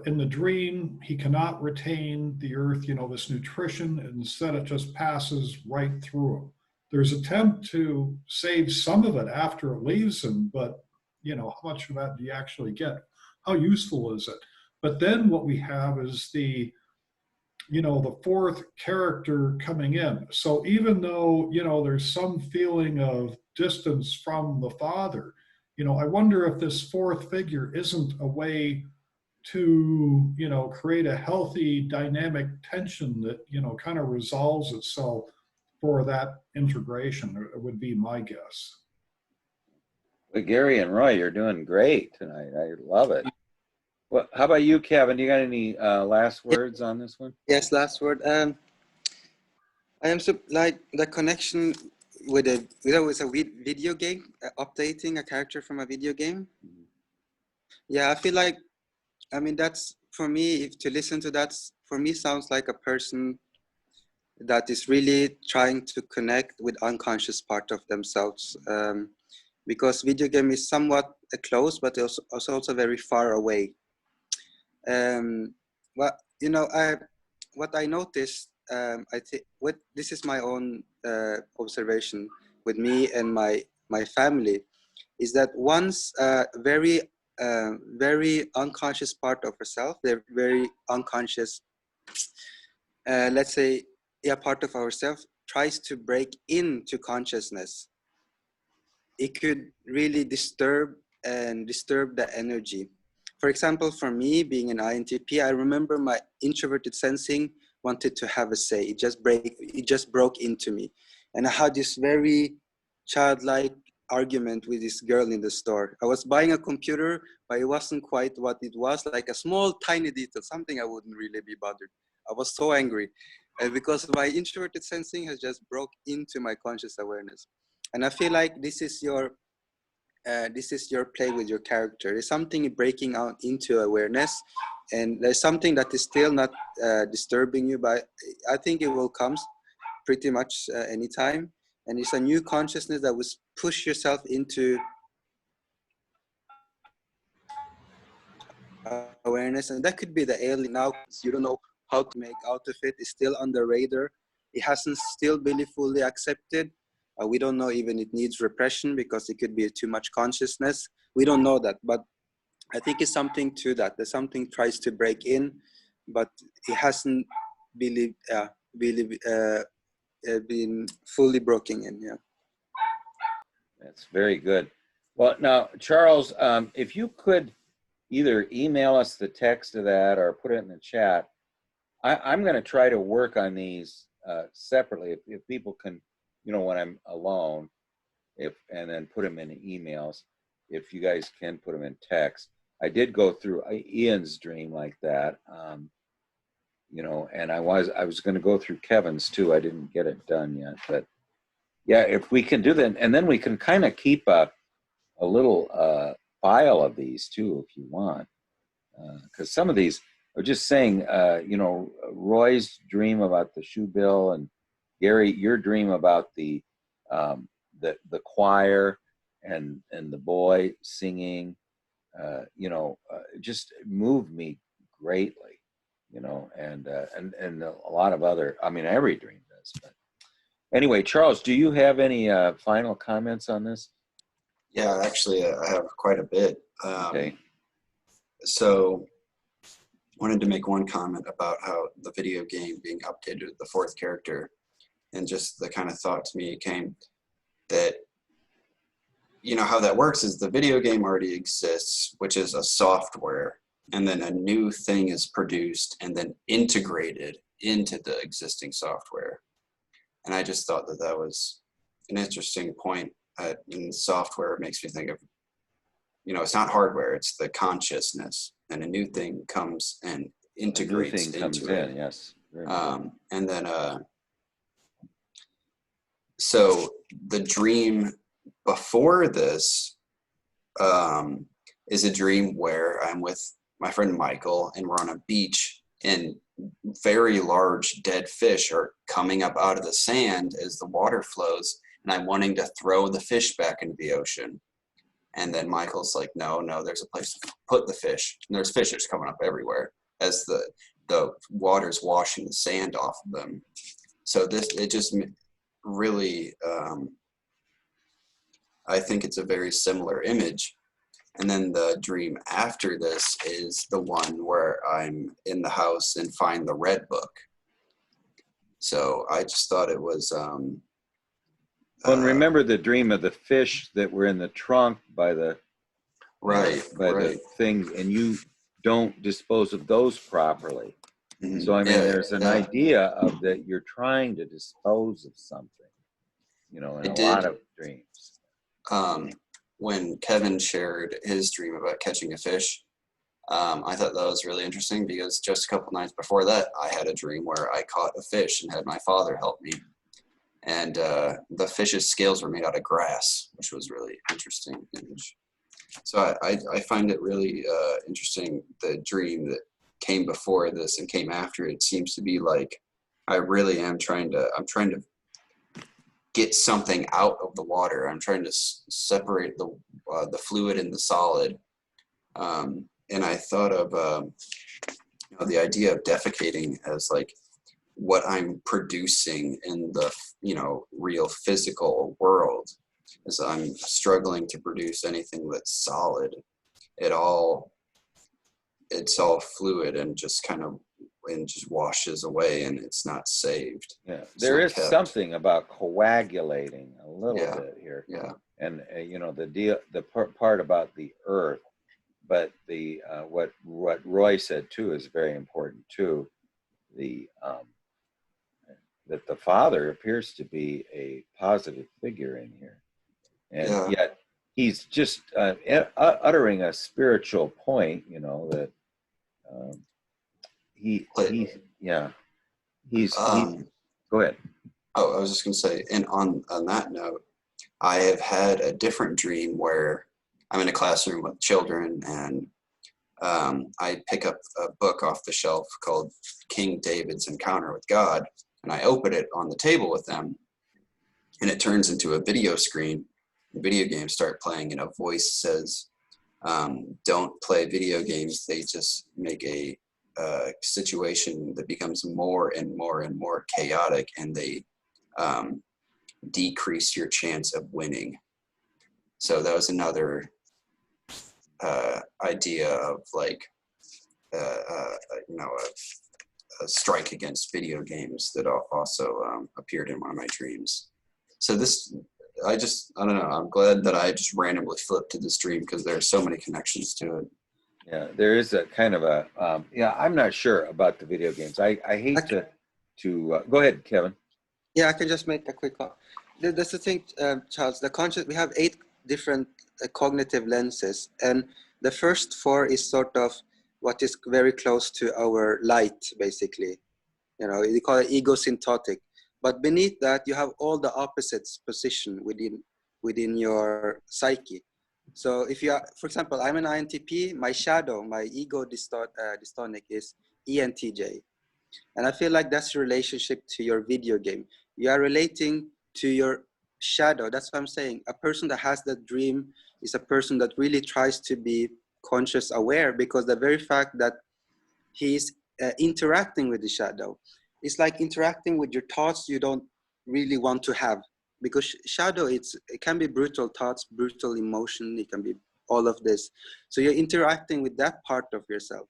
in the dream, he cannot retain the earth, you know, this nutrition, and instead it just passes right through him. There's attempt to save some of it after it leaves him, but, you know, how much of that do you actually get? How useful is it? But then what we have is the fourth character coming in. So even though, you know, there's some feeling of distance from the father, you know, I wonder if this fourth figure isn't a way to, you know, create a healthy dynamic tension that, you know, kind of resolves itself for that integration. It would be my guess. Well, Gary and Roy, you're doing great tonight. I love it. Well, how about you, Kevin? Do you got any last words on this one? Yes, last word. I am like the connection with a video game, updating a character from a video game. Mm-hmm. Yeah, I feel like, I mean, that's for me, if to listen to that, for me sounds like a person that is really trying to connect with unconscious part of themselves. Because video game is somewhat close, but also very far away. Well, you know, what I noticed, I think this is my own observation with me and my family, is that once very unconscious part of ourselves, they're very unconscious, let's say, part of ourselves tries to break into consciousness. it could really disturb the energy. For example, for me, being an INTP, I remember my introverted sensing wanted to have a say. It just broke into me. And I had this very childlike argument with this girl in the store. I was buying a computer, but it wasn't quite what it was, like a small, tiny detail, something I wouldn't really be bothered. I was so angry. Because my introverted sensing has just broke into my conscious awareness. And I feel like this is your play with your character. There's something breaking out into awareness, and there's something that is still not disturbing you, but I think it will come pretty much anytime. And it's a new consciousness that will push yourself into awareness, and that could be the alien. Now you don't know how to make out of it. It's still on the radar. It hasn't still been fully accepted. We don't know even it needs repression because it could be too much consciousness. We don't know that, but I think it's something to that. There's something tries to break in, but it hasn't been fully broken in. Yeah. That's very good. Well, now, Charles, if you could either email us the text of that or put it in the chat, I'm going to try to work on these separately. If people can, you know, when I'm alone, and then put them in emails. If you guys can put them in text. I did go through Ian's dream like that, you know, and I was going to go through Kevin's too. I didn't get it done yet, but yeah, if we can do that, and then we can kind of keep a little file of these too, if you want, because some of these are just saying, you know, Roy's dream about the shoe bill, and Gary, your dream about the choir and the boy singing, you know, just moved me greatly, you know, and a lot of other, I mean, every dream does. But anyway, Charles, do you have any final comments on this? Yeah, actually, I have quite a bit. Okay. So wanted to make one comment about how the video game being updated with the fourth character, and just the kind of thought to me came that, you know, how that works is the video game already exists, which is a software, and then a new thing is produced and then integrated into the existing software. And I just thought that that was an interesting point. In software, it makes me think of, you know, it's not hardware, it's the consciousness, and a new thing comes and integrates into it. Yes. And then, so the dream before this is a dream where I'm with my friend Michael, and we're on a beach, and very large dead fish are coming up out of the sand as the water flows, and I'm wanting to throw the fish back into the ocean. And then Michael's like, no, there's a place to put the fish. And there's fish just coming up everywhere as the water's washing the sand off of them. So it just really, I think it's a very similar image. And then the dream after this is the one where I'm in the house and find the red book. So I just thought it was... well, and remember the dream of the fish that were in the trunk by the the thing, and you don't dispose of those properly. Mm-hmm. So I mean, there's an idea of that you're trying to dispose of something, you know, in lot of dreams. When Kevin shared his dream about catching a fish, I thought that was really interesting, because just a couple nights before that, I had a dream where I caught a fish and had my father help me. And the fish's scales were made out of grass, which was really interesting image. So I find it really interesting, the dream that came before this and came after it seems to be like, I really am trying to get something out of the water. I'm trying to separate the fluid and the solid. And I thought of you know, the idea of defecating as like what I'm producing in the, you know, real physical world, as I'm struggling to produce anything that's solid. It's all fluid and just kind of, and just washes away, and it's not saved. Yeah, there is something about coagulating a little bit here. Yeah. and you know, the part about the earth, but the what Roy said too is very important too. The that the father appears to be a positive figure in here, and Yeah. yet he's just uttering a spiritual point. You know that um, But, he yeah he's um, go ahead. oh, I was just gonna say, and on that note, I have had a different dream where I'm in a classroom with children, and I pick up a book off the shelf called King David's Encounter with God, and I open it on the table with them, and it turns into a video screen. Video games start playing, and a voice says, "Don't play video games. They just make a situation that becomes more and more and more chaotic, and they um, decrease your chance of winning." So that was another idea of like, you know, a strike against video games that also appeared in one of my dreams. So this, I don't know. I'm glad that I just randomly flipped to this dream because there are so many connections to it. Yeah, there is a kind of a yeah. I'm not sure about the video games. I hate to go ahead, Kevin. Yeah, I can just make a quick comment. That's the thing, Charles. The conscious. We have 8 different cognitive lenses, and the first 4 is sort of what is very close to our light, basically. You know, you call it egosyntonic. But beneath that, you have all the opposites positioned within your psyche. So if you are, for example, I'm an INTP. My shadow, my ego dystonic is ENTJ. And I feel like that's your relationship to your video game. You are relating to your shadow. That's what I'm saying. A person that has that dream is a person that really tries to be conscious aware, because the very fact that he's interacting with the shadow, it's like interacting with your thoughts you don't really want to have. Because shadow, it can be brutal thoughts, brutal emotion, it can be all of this. So you're interacting with that part of yourself.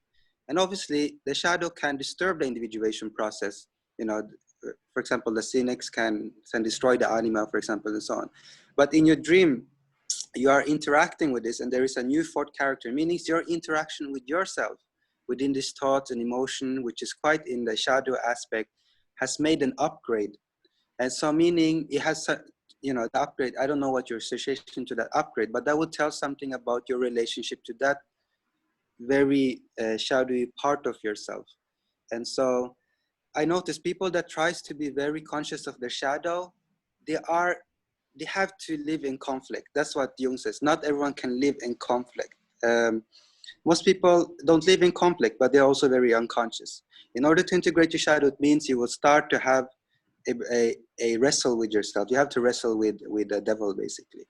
And obviously, the shadow can disturb the individuation process. You know, for example, the cynics can destroy the anima, for example, and so on. But in your dream, you are interacting with this, and there is a new 4th character, meaning your interaction with yourself within this thought and emotion, which is quite in the shadow aspect, has made an upgrade. And so meaning it has, you know, the upgrade, I don't know what your association to that upgrade, but that would tell something about your relationship to that very shadowy part of yourself. And so I notice people that tries to be very conscious of their shadow, they have to live in conflict. That's what Jung says. Not everyone can live in conflict. Most people don't live in conflict, but they're also very unconscious. In order to integrate your shadow, it means you will start to have a wrestle with yourself. You have to wrestle with the devil, basically.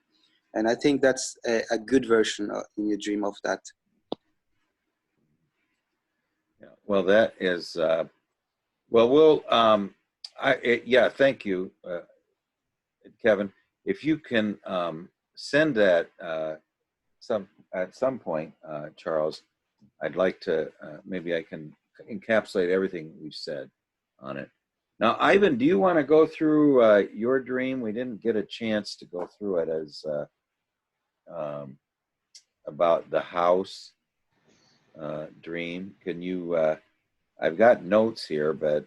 And I think that's a good version in your dream of that. Yeah, well, that is yeah. Thank you, Kevin. If you can send that at some point, Charles, I'd like to maybe I can encapsulate everything we've said on it. Now, Ivan, do you want to go through your dream? We didn't get a chance to go through it as about the house dream. Can you? I've got notes here, but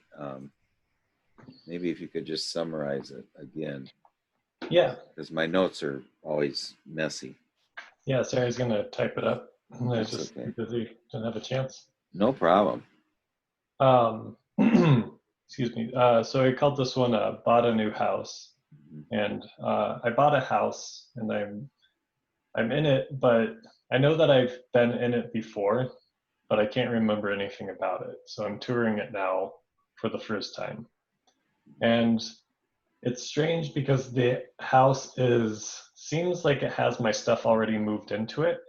maybe if you could just summarize it again. Yeah. Because my notes are always messy. Yeah, sorry, I was going to type it up. I was That's just okay. busy, didn't have a chance. No problem. Excuse me. So I called this one Bought a New House. And I bought a house, and I'm in it, but I know that I've been in it before, but I can't remember anything about it. So I'm touring it now for the first time. And it's strange because the house seems like it has my stuff already moved into it.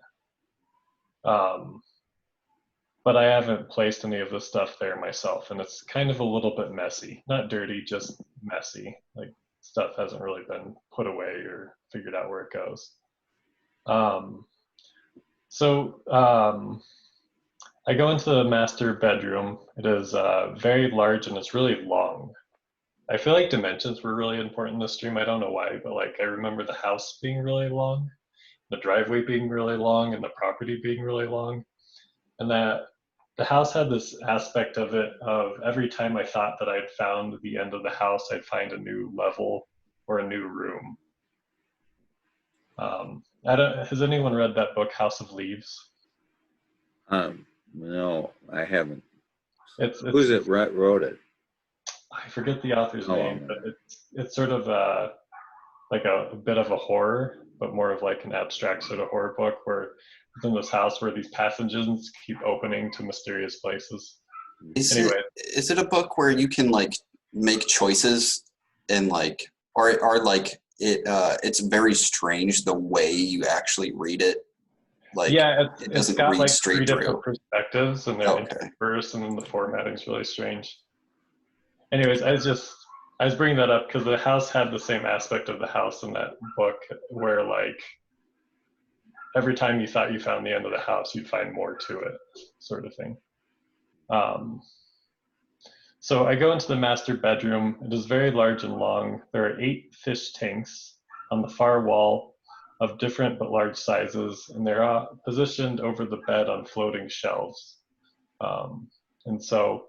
But I haven't placed any of the stuff there myself, and it's kind of a little bit messy. Not dirty, just messy. Like stuff hasn't really been put away or figured out where it goes. I go into the master bedroom. It is very large and it's really long. I feel like dimensions were really important in this dream. I don't know why, but like I remember the house being really long, the driveway being really long, and the property being really long. And that the house had this aspect of it of every time I thought that I'd found the end of the house, I'd find a new level or a new room. I don't. Has anyone read that book, House of Leaves? No, I haven't. It's Who's it wrote it? I forget the author's Oh, name, but it's sort of like a bit of a horror, but more of like an abstract sort of horror book where within this house where these passages keep opening to mysterious places. Anyway, Is it a book where you can like make choices and like or like it's very strange the way you actually read it? Like yeah, it it's doesn't got read like three straight different through. perspectives and they're Okay. interspersed, and then the formatting's really strange. Anyways, I was bringing that up because the house had the same aspect of the house in that book where like every time you thought you found the end of the house, you'd find more to it, sort of thing. So I go into the master bedroom. It is very large and long. There are 8 fish tanks on the far wall of different but large sizes, and they're positioned over the bed on floating shelves. And so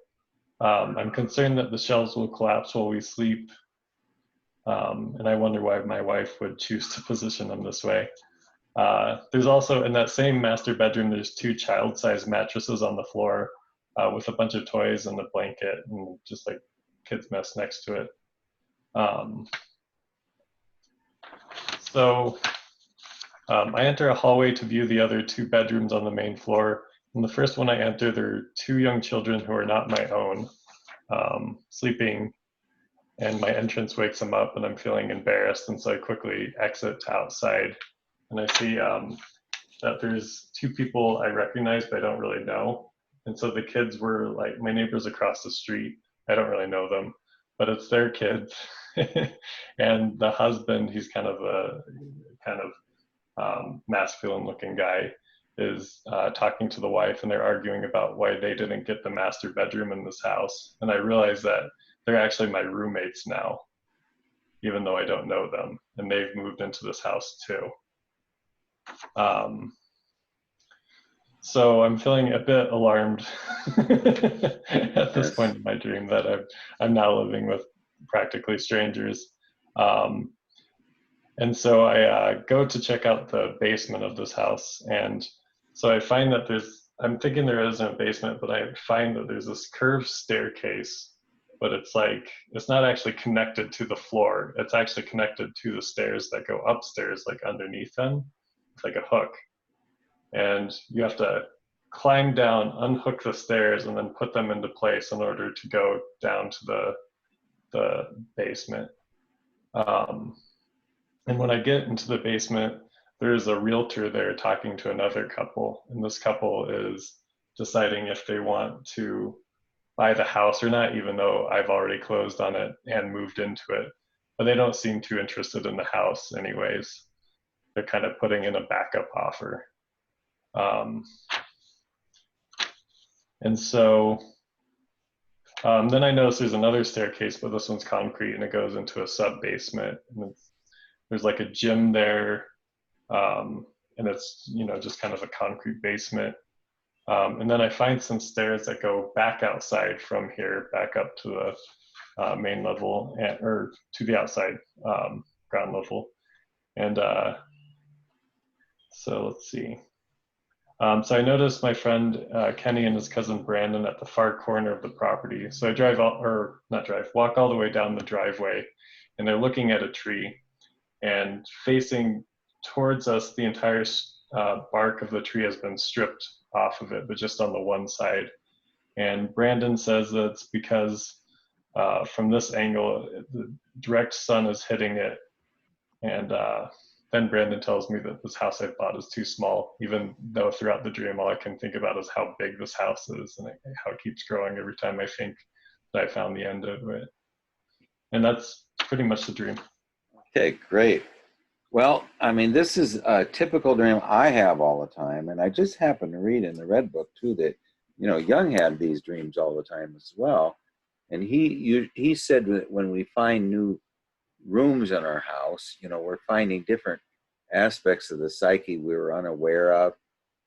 I'm concerned that the shelves will collapse while we sleep. And I wonder why my wife would choose to position them this way. There's also, in that same master bedroom, there's 2 child-sized mattresses on the floor with a bunch of toys and a blanket and just like kids' mess next to it. I enter a hallway to view the other 2 bedrooms on the main floor. In the first one I enter, there are 2 young children who are not my own, sleeping, and my entrance wakes them up and I'm feeling embarrassed, and so I quickly exit to outside, and I see that there's 2 people I recognize but I don't really know. And so the kids were like my neighbors across the street. I don't really know them, but it's their kids. And the husband, he's kind of masculine looking guy, is talking to the wife, and they're arguing about why they didn't get the master bedroom in this house. And I realize that they're actually my roommates now, even though I don't know them, and they've moved into this house too. So I'm feeling a bit alarmed at this point in my dream that I'm now living with practically strangers. And so I go to check out the basement of this house. And so I find that I'm thinking there isn't a basement, but I find that there's this curved staircase, but it's not actually connected to the floor. It's actually connected to the stairs that go upstairs, like underneath them. It's like a hook. And you have to climb down, unhook the stairs, and then put them into place in order to go down to the basement. And when I get into the basement, there's a realtor there talking to another couple, and this couple is deciding if they want to buy the house or not, even though I've already closed on it and moved into it. But they don't seem too interested in the house anyways. They're kind of putting in a backup offer. And so then I notice there's another staircase, but this one's concrete and it goes into a sub basement. And there's like a gym there, and it's just kind of a concrete basement. And then I find some stairs that go back outside from here, back up to the main level, or to the outside ground level. And so let's see. So I noticed my friend Kenny and his cousin Brandon at the far corner of the property. So I walk all the way down the driveway, and they're looking at a tree, and facing towards us, the entire bark of the tree has been stripped off of it, but just on the one side. And Brandon says that it's because from this angle, the direct sun is hitting it. And then Brandon tells me that this house I bought is too small, even though throughout the dream, all I can think about is how big this house is and how it keeps growing every time I think that I found the end of it. And that's pretty much the dream. Okay, great. Well, I mean, this is a typical dream I have all the time. And I just happened to read in the Red Book, too, that, Jung had these dreams all the time as well. And he said that when we find new rooms in our house, you know, we're finding different aspects of the psyche we were unaware of,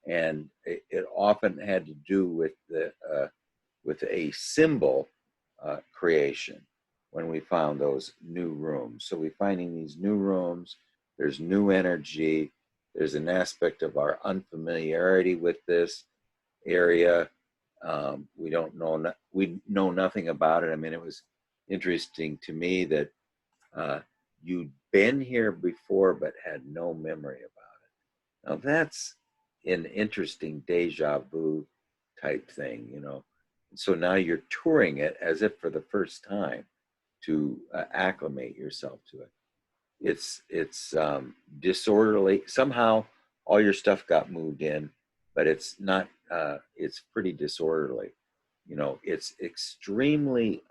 and it often had to do with a symbol creation when we found those new rooms. So we're finding these new rooms. There's new energy. There's an aspect of our unfamiliarity with this area. We don't know. We know nothing about it. I mean, it was interesting to me that you'd been here before but had no memory about it. Now that's an interesting deja vu type thing, you know. So now you're touring it as if for the first time to acclimate yourself to it. It's disorderly. Somehow all your stuff got moved in, but it's not. It's pretty disorderly. You know, it's extremely.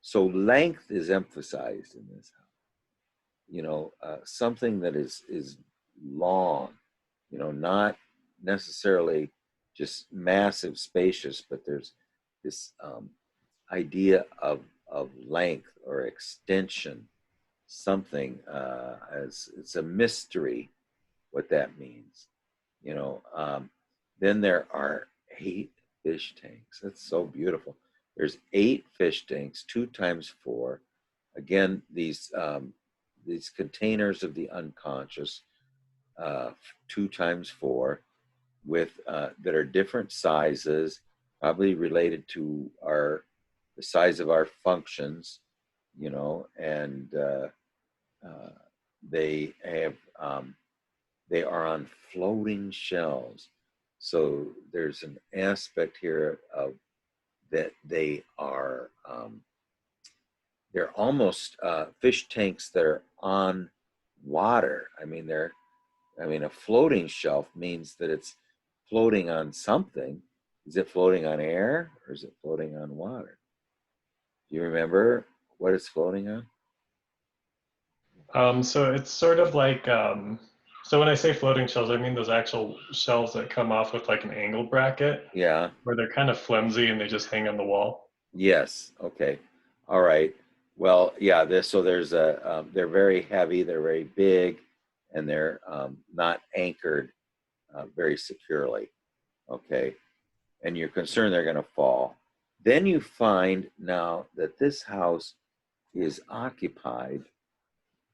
So length is emphasized in this house. You know, something that is long. You know, not necessarily just massive, spacious, but there's this idea of length or extension, something as it's a mystery what that means, you know. Then there are 8 fish tanks. That's so beautiful. There's 8 fish tanks, 2 times 4. Again, these containers of the unconscious, 2 times 4, with that are different sizes, probably related to the size of our functions, you know, and they have they are on floating shelves. So there's an aspect here of that they're almost fish tanks that are on water. I mean, a floating shelf means that it's floating on something. Is it floating on air or is it floating on water? Do you remember what it's floating on? So it's sort of like, so when I say floating shells, I mean those actual shells that come off with like an angle bracket Yeah. where they're kind of flimsy and they just hang on the wall. Yes. Okay. All right. Well, yeah. They're very heavy. They're very big, and they're not anchored very securely. Okay. And you're concerned they're going to fall. Then you find now that this house is occupied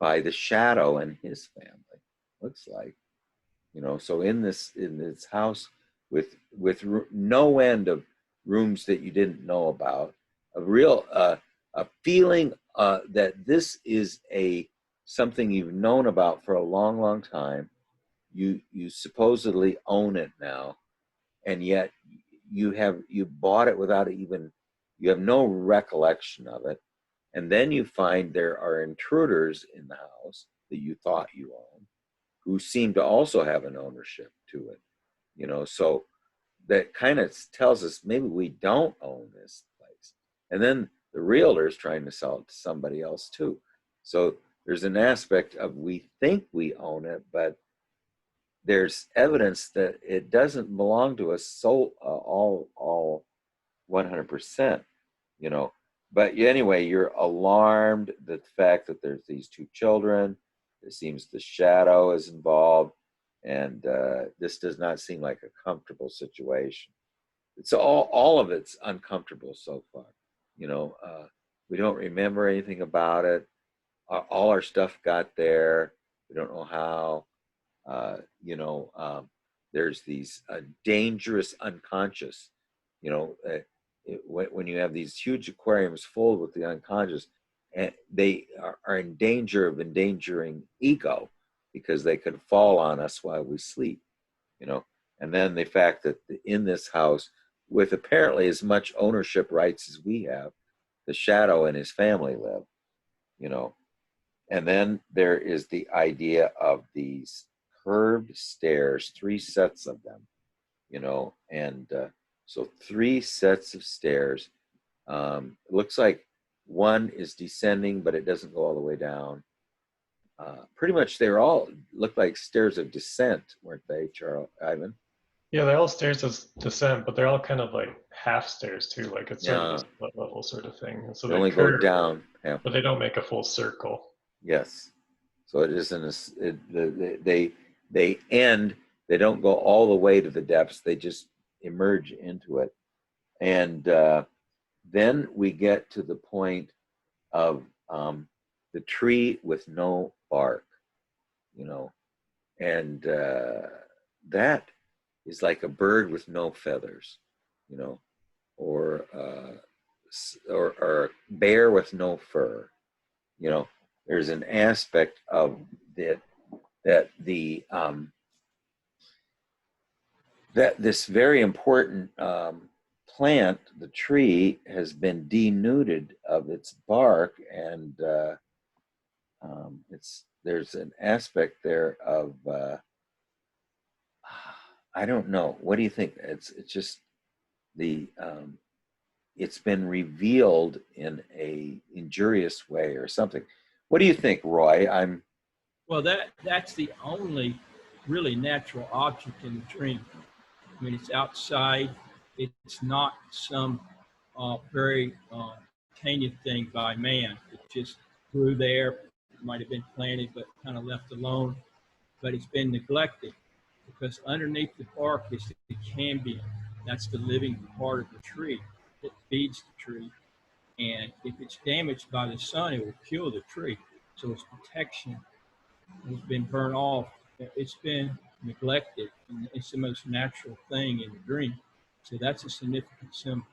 by the shadow and his family. Looks like, you know. So in this house with no end of rooms that you didn't know about, a real a feeling that this is something you've known about for a long time. You supposedly own it now, and yet you bought it without even, you have no recollection of it. And then you find there are intruders in the house that you thought you owned, who seem to also have an ownership to it, you know. So that kind of tells us maybe we don't own this place. And then the realtor is trying to sell it to somebody else too. So there's an aspect of we think we own it, but there's evidence that it doesn't belong to us all 100%, you know. But anyway, you're alarmed at the fact that there's these 2 children. It seems the shadow is involved, and this does not seem like a comfortable situation. It's all of it's uncomfortable so far. You know, we don't remember anything about it. All our stuff got there. We don't know how. You know, there's these dangerous unconscious. You know, when you have these huge aquariums full with the unconscious, and they are in danger of endangering ego because they could fall on us while we sleep. You know, and then the fact that in this house, with apparently as much ownership rights as we have, the shadow and his family live. You know, and then there is the idea of these curved stairs, 3 sets of them, you know, and so 3 sets of stairs. It looks like one is descending, but it doesn't go all the way down. Pretty much they all look like stairs of descent, weren't they, Charles, Ivan? Yeah, they're all stairs of descent, but they're all kind of like half stairs too. Like it's sort of Yeah, a split level sort of thing. And so they they only go curve, down half. but they don't make a full circle. Yes. So it isn't they end, they don't go all the way to the depths, they just emerge into it. And then we get to the point of the tree with no bark, you know, and that is like a bird with no feathers, you know, or or a bear with no fur, you know. There's an aspect of that that this very important plant, the tree, has been denuded of its bark, and it's there's an aspect there of I don't know. What do you think? It's just the it's been revealed in a injurious way or something. What do you think, Roy? Well, that's the only really natural object in the dream. I mean, it's outside. It's not some very tainted thing by man. It just grew there. It might have been planted, but kind of left alone. But it's been neglected because underneath the bark is the cambium. That's the living part of the tree that feeds the tree. And if it's damaged by the sun, it will kill the tree. So its protection has been burnt off. It's been neglected. And it's the most natural thing in the dream. So that's a significant symbol.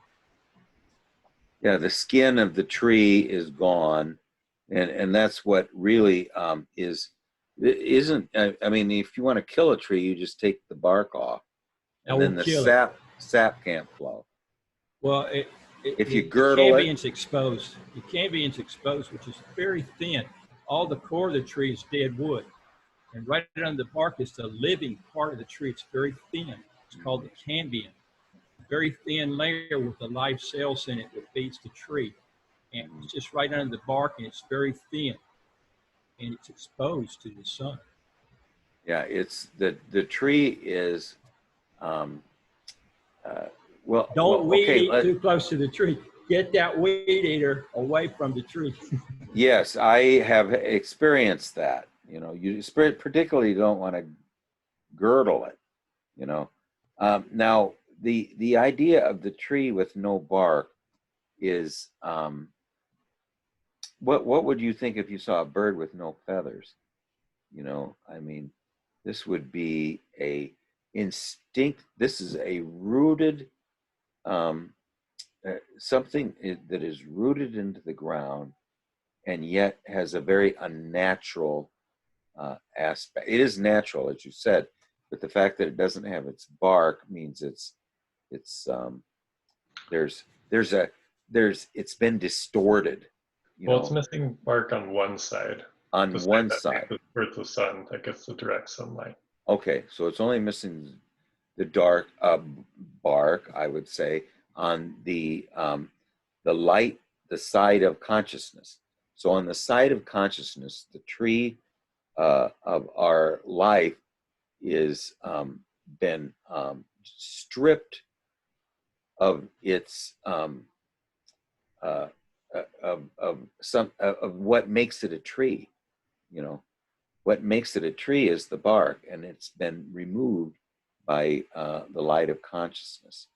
Yeah, the skin of the tree is gone, and that's what really isn't. I mean, if you want to kill a tree, you just take the bark off, That and will then the kill it. sap can't flow. Well, If you the girdle it, cambium's exposed. The cambium's exposed, which is very thin. All the core of the tree is dead wood. And right under the bark is the living part of the tree. It's very thin. It's called the cambium. Very thin layer with the live cells in it that feeds the tree. And it's just right under the bark, and it's very thin. And it's exposed to the sun. yeah, it's the tree is um, Don't weed okay. eat too close to the tree. Get that weed eater away from the tree. Yes, I have experienced that. You know, you particularly don't want to girdle it. You know, now the idea of the tree with no bark is what would you think if you saw a bird with no feathers? You know, I mean, this would be a instinct. This is a rooted something that is rooted into the ground and yet has a very unnatural aspect. It is natural, as you said, but the fact that it doesn't have its bark means it's it's been distorted. You Well, it's know, missing bark on one side. on The side one that side. faces towards the sun, that gets the direct sunlight. Okay, so it's only missing the dark bark, I would say, on the light, the side of consciousness. So on the side of consciousness, the tree of our life is been stripped of its of what makes it a tree. You know, what makes it a tree is the bark, and it's been removed by the light of consciousness.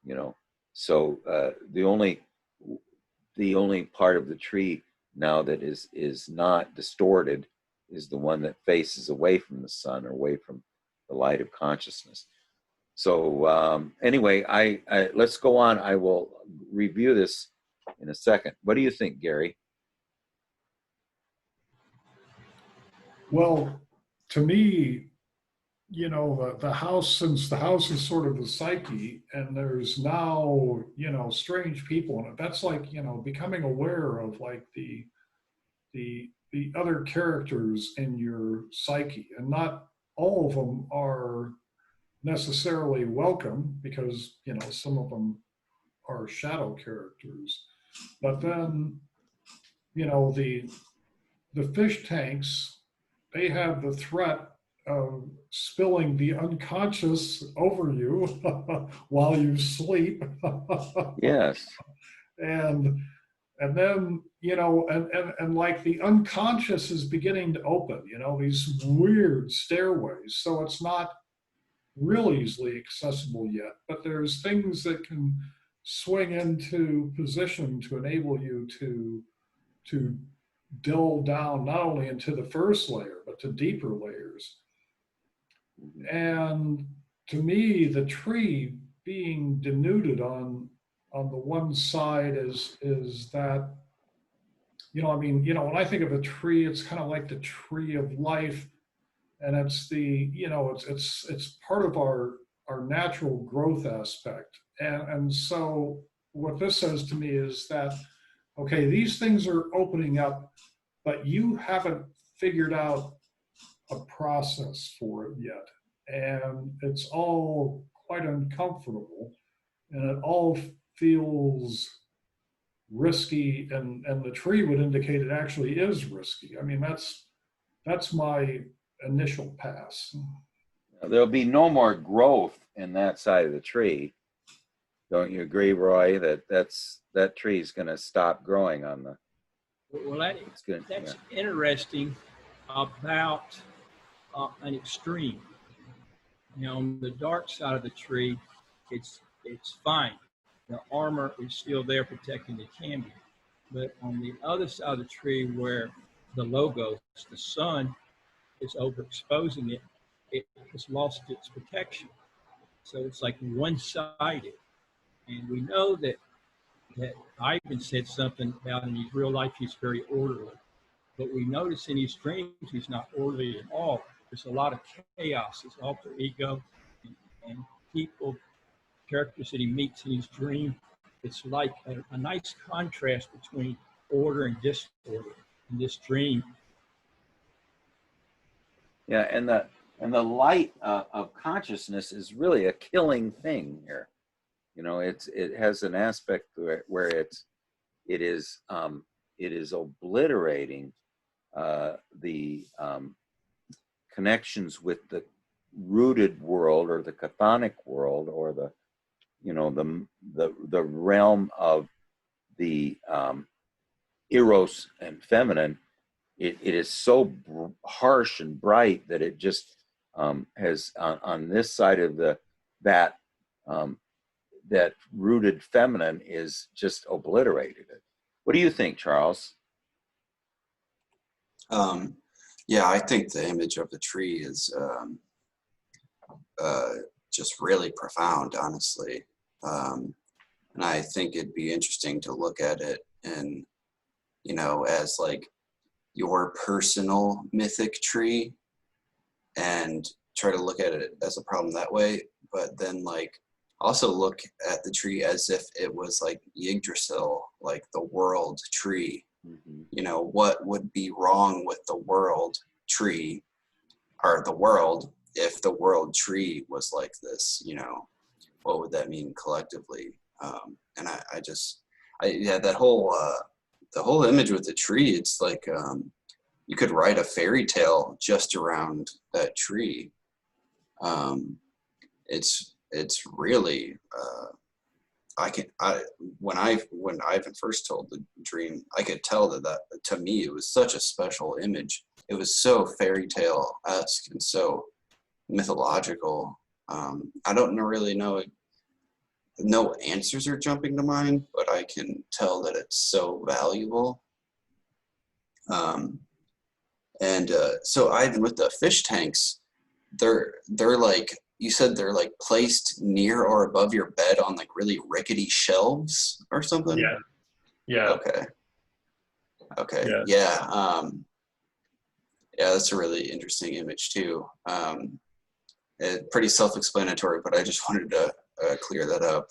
You know, so the only part of the tree now that is not distorted is the one that faces away from the sun or away from the light of consciousness. So anyway, I let's go on. I will review this in a second. What do you think, Gary? Well, to me, you know, the house, since the house is sort of the psyche, and there's now, you know, strange people in it. That's like, you know, becoming aware of like the other characters in your psyche, and not all of them are necessarily welcome, because, you know, some of them are shadow characters. But then, you know, the fish tanks, they have the threat of spilling the unconscious over you while you sleep. Yes. and and then, you know, and like the unconscious is beginning to open, you know, these weird stairways. So it's not really easily accessible yet, but there's things that can swing into position to enable you to delve down not only into the first layer but to deeper layers. And to me, the tree being denuded on the one side is that, you know, I mean, you know, when I think of a tree, it's kind of like the tree of life, and it's the, you know, it's part of our natural growth aspect. And so what this says to me is that, okay, these things are opening up, but you haven't figured out a process for it yet. And it's all quite uncomfortable, and it all feels risky, and the tree would indicate it actually is risky. I mean, that's my initial pass. There'll be no more growth in that side of the tree. Don't you agree, Roy, that that tree is going to stop growing on the? Well, It's good. that's Yeah. interesting about an extreme. Now, on the dark side of the tree, it's fine. The armor is still there protecting the candy. But on the other side of the tree, where the logos, the sun, is overexposing it, it has lost its protection. So it's like one-sided. And we know that Ivan said something about in his real life he's very orderly. But we notice in his dreams he's not orderly at all. There's a lot of chaos, his alter ego, and people, characters that he meets in his dream. It's like a nice contrast between order and disorder in this dream. Yeah, and the light of consciousness is really a killing thing here. You know, it has an aspect where it is obliterating the connections with the rooted world or the chthonic world, or the, you know, the realm of the eros and feminine. It is so harsh and bright that it just has on this side of that rooted feminine is just obliterated it. What do you think, Charles? Yeah, I think the image of the tree is just really profound, honestly. And I think it'd be interesting to look at it and, you know, as like your personal mythic tree, and try to look at it as a problem that way. But then like also look at the tree as if it was like Yggdrasil, like the world tree. Mm-hmm. You know, what would be wrong with the world tree, or the world, if the world tree was like this? You know, what would that mean collectively? And that whole the whole image with the tree, it's like you could write a fairy tale just around that tree. It's really when Ivan first told the dream, I could tell that to me it was such a special image. It was so fairy tale-esque and so mythological. I don't really know. No answers are jumping to mind, but I can tell that it's so valuable. So Ivan, with the fish tanks, they're like, you said they're like placed near or above your bed on like really rickety shelves or something? Yeah. Yeah. Okay. Yeah. Yeah. Yeah, that's a really interesting image too. Pretty self-explanatory, but I just wanted to clear that up.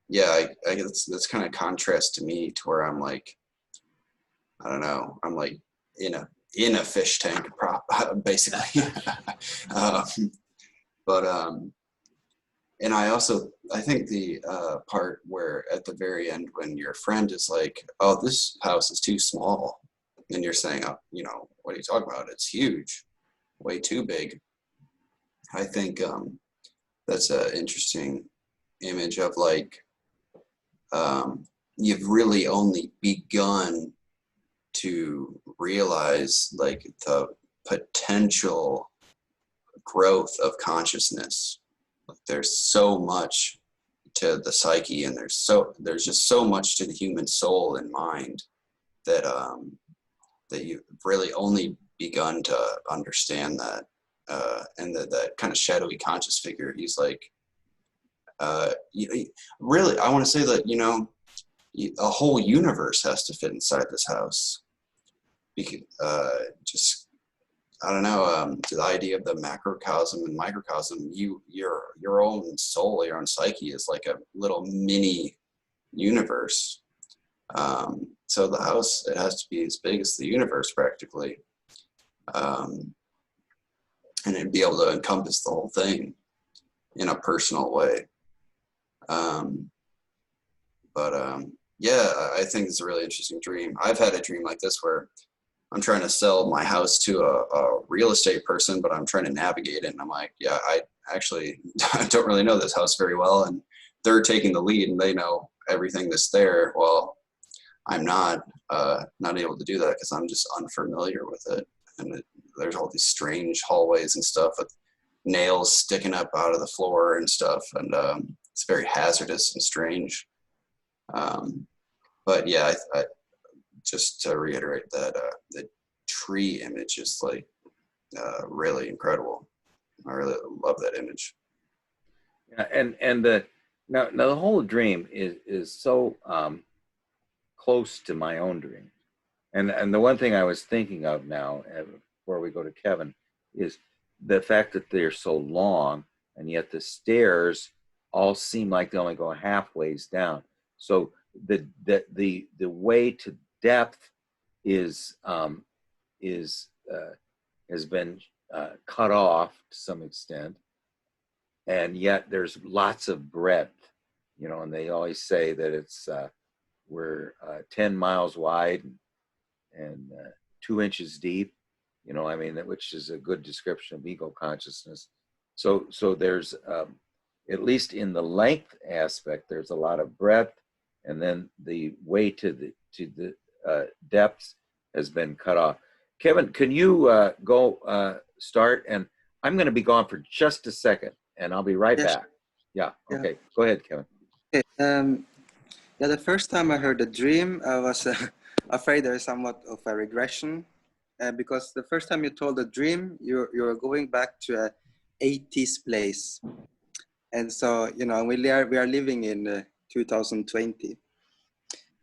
Yeah, I guess that's kind of contrast to me, to where I'm like, I don't know, I'm like in a fish tank basically. And I think the part where at the very end when your friend is like, oh, this house is too small, and you're saying, oh, you know, what are you talking about? It's huge, way too big. I think that's an interesting image of like, you've really only begun to realize like the potential growth of consciousness. Like, there's so much to the psyche, and there's just so much to the human soul and mind that that you've really only begun to understand that. And that kind of shadowy conscious figure, he's like, really, I want to say that, you know, a whole universe has to fit inside this house. Because just, I don't know, the idea of the macrocosm and microcosm, your own soul, your own psyche is like a little mini universe. So the house, it has to be as big as the universe practically. And it'd be able to encompass the whole thing in a personal way. Yeah, I think it's a really interesting dream. I've had a dream like this where I'm trying to sell my house to a real estate person, but I'm trying to navigate it. And I'm like, yeah, I actually don't really know this house very well. And they're taking the lead and they know everything that's there. Well, I'm not able to do that because I'm just unfamiliar with it. And there's all these strange hallways and stuff with nails sticking up out of the floor and stuff. And it's very hazardous and strange. But yeah, I just to reiterate that the tree image is like really incredible. I really love that image. Yeah, and now the whole dream is so close to my own dream, and the one thing I was thinking of now, before we go to Kevin, is the fact that they're so long, and yet the stairs all seem like they only go halfways down. So the way to depth is has been cut off to some extent, and yet there's lots of breadth, you know. And they always say that it's we're 10 miles wide and 2 inches deep, you know. I mean, which is a good description of ego consciousness. So there's at least in the length aspect, there's a lot of breadth, and then the way to the depths has been cut off. Kevin, can you go start? And I'm going to be gone for just a second, and I'll be right back. Yeah. Okay. Yeah. Go ahead, Kevin. Okay. Yeah, the first time I heard the dream, I was afraid there's somewhat of a regression, because the first time you told the dream, you're going back to a 80s place, and so, you know, we are living in 2020.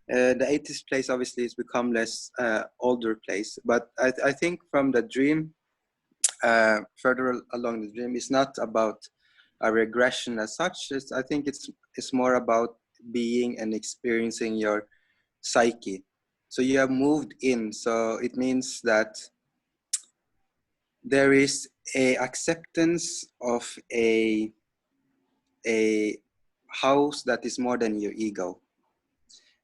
The 80s place obviously has become less older place, but I think from the dream, further along the dream, it's not about a regression as such. I think it's more about being and experiencing your psyche. So you have moved in, so it means that there is a acceptance of a house that is more than your ego.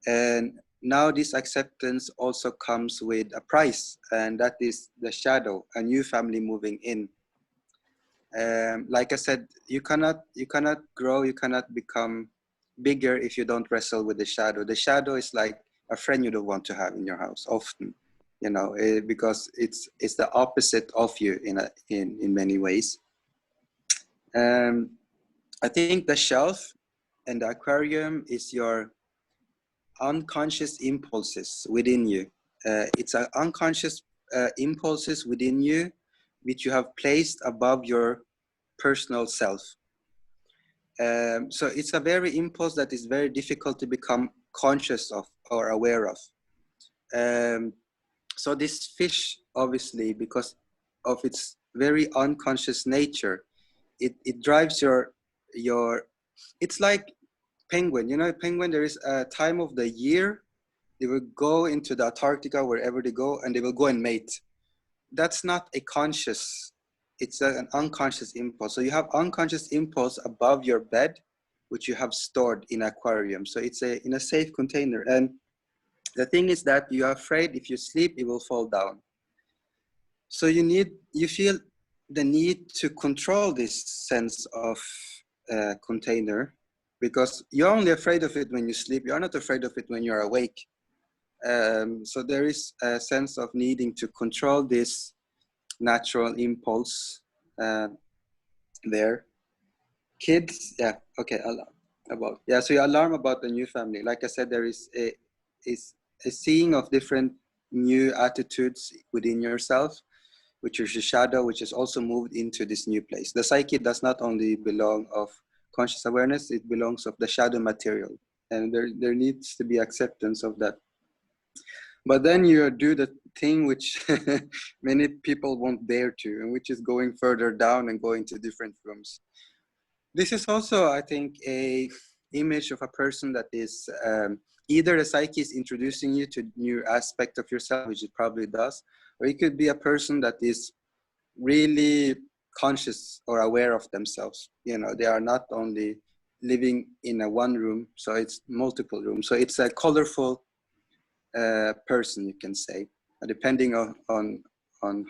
And now this acceptance also comes with a price, and that is the shadow, a new family moving in. Like I said, you cannot grow, you cannot become bigger if you don't wrestle with the shadow. The shadow is like a friend you don't want to have in your house often, you know, because it's the opposite of you in many ways. I think the shelf and the aquarium is your unconscious impulses within you. It's an unconscious impulses within you, which you have placed above your personal self. So it's a very impulse that is very difficult to become conscious of or aware of. So this fish, obviously, because of its very unconscious nature, it drives your, it's like penguin, you know, penguin, there is a time of the year, they will go into the Antarctica, wherever they go, and they will go and mate. That's not a conscious, it's an unconscious impulse. So you have unconscious impulse above your bed, which you have stored in aquarium. So it's in a safe container. And The thing is that you are afraid if you sleep, it will fall down. So you feel the need to control this sense of container, because you're only afraid of it when you sleep. You're not afraid of it when you're awake. So there is a sense of needing to control this natural impulse there. Kids, yeah, okay, so you alarm about the new family. Like I said, there is a seeing of different new attitudes within yourself, which is a shadow, which is also moved into this new place. The psyche does not only belong of conscious awareness, it belongs of the shadow material. And there needs to be acceptance of that. But then you do the thing which many people won't dare to, and which is going further down and going to different rooms. This is also, I think, a image of a person that is either the psyche is introducing you to new aspect of yourself, which it probably does, or it could be a person that is really conscious or aware of themselves. You know, they are not only living in a one room, so it's multiple rooms. So it's a colorful person, you can say, depending on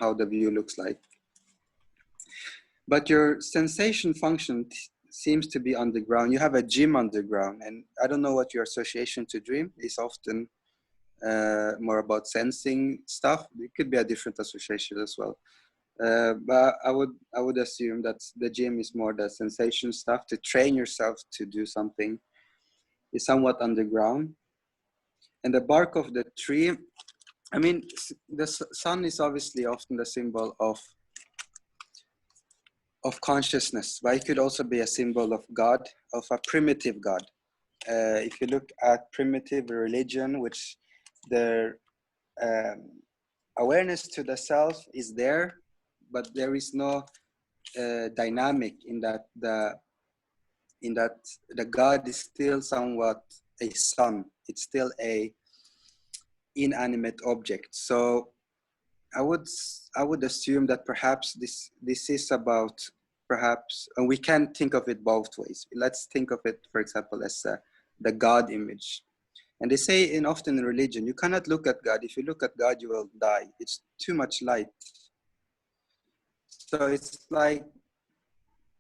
how the view looks like. But your sensation function seems to be underground. You have a gym underground, and I don't know what your association to dream is. Often more about sensing stuff. It could be a different association as well. But I would assume that the gym is more the sensation stuff. To train yourself to do something is somewhat underground. And the bark of the tree, I mean, the sun is obviously often the symbol of consciousness, but it could also be a symbol of God, of a primitive God. If you look at primitive religion, which their awareness to the self is there, but there is no dynamic in that the God is still somewhat a sun. It's still a inanimate object. So I would assume that perhaps this is about and we can think of it both ways. Let's think of it, for example, as the God image. And they say often in religion, you cannot look at God. If you look at God, you will die. It's too much light. So it's like,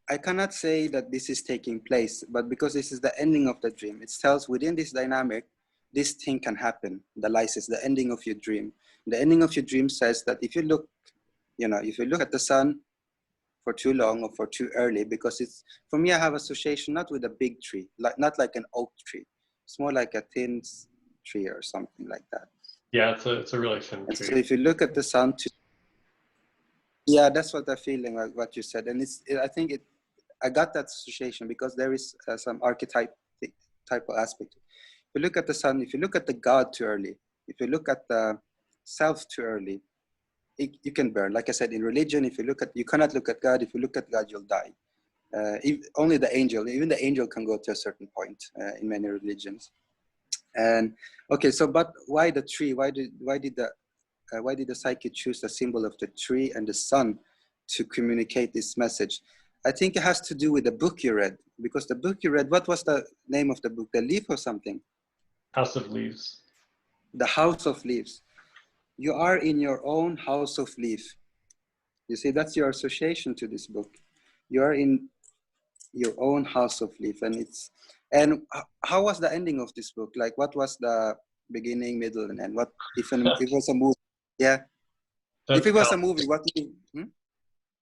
I cannot say that this is taking place, but because this is the ending of the dream, it tells within this dynamic, this thing can happen. The lysis, the ending of your dream. The ending of your dream says that if you look at the sun for too long or for too early, because it's, for me, I have association not with a big tree, not like an oak tree. It's more like a thin tree or something like that. Yeah, it's a really thin And tree. so if you look at the sun, yeah, that's what I'm feeling, like what you said. And I got that association because there is some archetype type of aspect. If you look at the sun, if you look at the God too early, if you look at the self too early, you can burn. Like I said, in religion, you cannot look at God. If you look at God, you'll die. Only the angel, even the angel can go to a certain point in many religions. And okay, so but why the tree? Why did the psyche choose the symbol of the tree and the sun to communicate this message? I think it has to do with the book you read, because the book you read, what was the name of the book? The Leaf or something? House of Leaves. The House of Leaves. You are in your own house of leaf. You see, that's your association to this book. You are in your own house of leaf, and how was the ending of this book? Like, what was the beginning, middle, and end? What if it was a movie? Yeah. If it was a movie, what do you?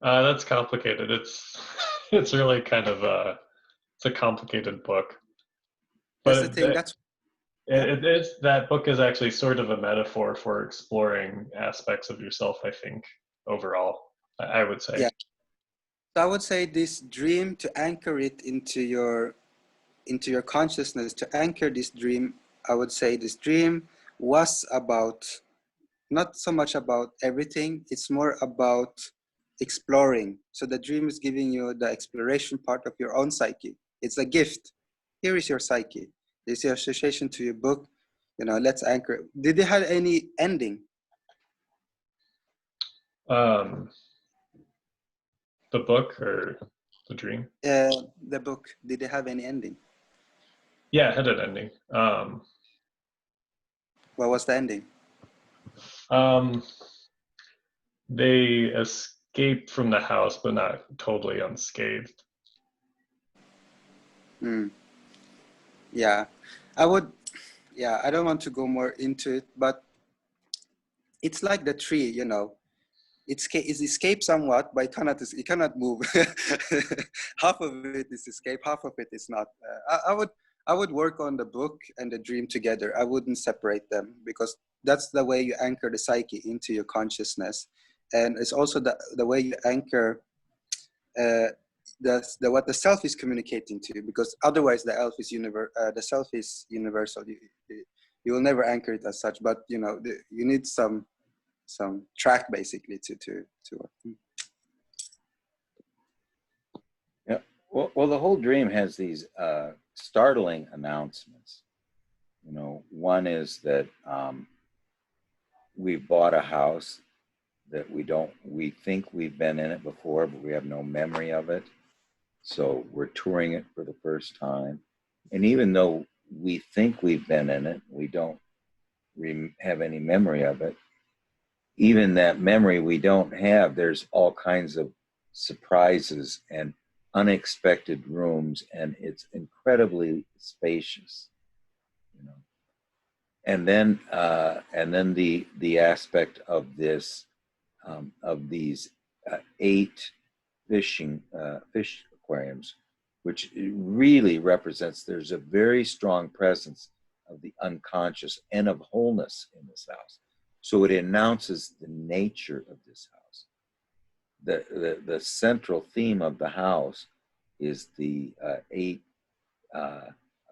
That's complicated. It's really kind of it's a complicated book. That's the thing. That book is actually sort of a metaphor for exploring aspects of yourself, I think, overall, I would say. Yeah. So I would say this dream, to anchor it into your consciousness, to anchor this dream, I would say this dream was about, not so much about everything, it's more about exploring. So the dream is giving you the exploration part of your own psyche. It's a gift. Here is your psyche. This is your association to your book. Let's anchor. Did it have any ending? The book or the dream? The book, did it have any ending? Yeah, it had an ending. What was the ending? Um, they escaped from the house, but not totally unscathed. Mm, yeah, I would. Yeah, I don't want to go more into it, but it's like the tree, you know. It's escaped somewhat, but it cannot move. Half of it is escape, half of it is not. I would work on the book and the dream together. I wouldn't separate them because that's the way you anchor the psyche into your consciousness, and it's also the way you anchor what the self is communicating to you. Because otherwise, the self is universal. You will never anchor it as such, but you know you need some track basically to Yeah. Well, the whole dream has these startling announcements. You know, one is that we bought a house that we think we've been in it before, but we have no memory of it. So we're touring it for the first time. And even though we think we've been in it, we don't have any memory of it. Even that memory we don't have, there's all kinds of surprises and unexpected rooms, and it's incredibly spacious, you know. And then the aspect of this of these 8 fish aquariums, which really represents there's a very strong presence of the unconscious and of wholeness in this house. So it announces the nature of this house. The central theme of the house is the 8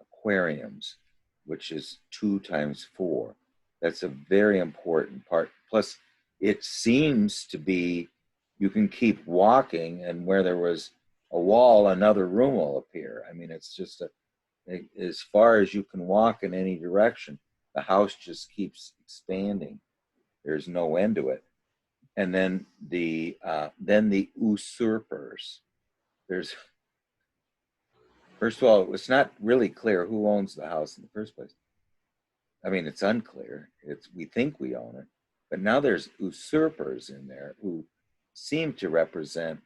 aquariums, which is 2 times 4. That's a very important part. Plus, it seems to be you can keep walking, and where there was a wall, another room will appear. I mean, it's just as far as you can walk in any direction, the house just keeps expanding. There's no end to it. And then the usurpers. There's First of all, it's not really clear who owns the house in the first place. I mean, it's unclear. We think we own it, but now there's usurpers in there who seem to represent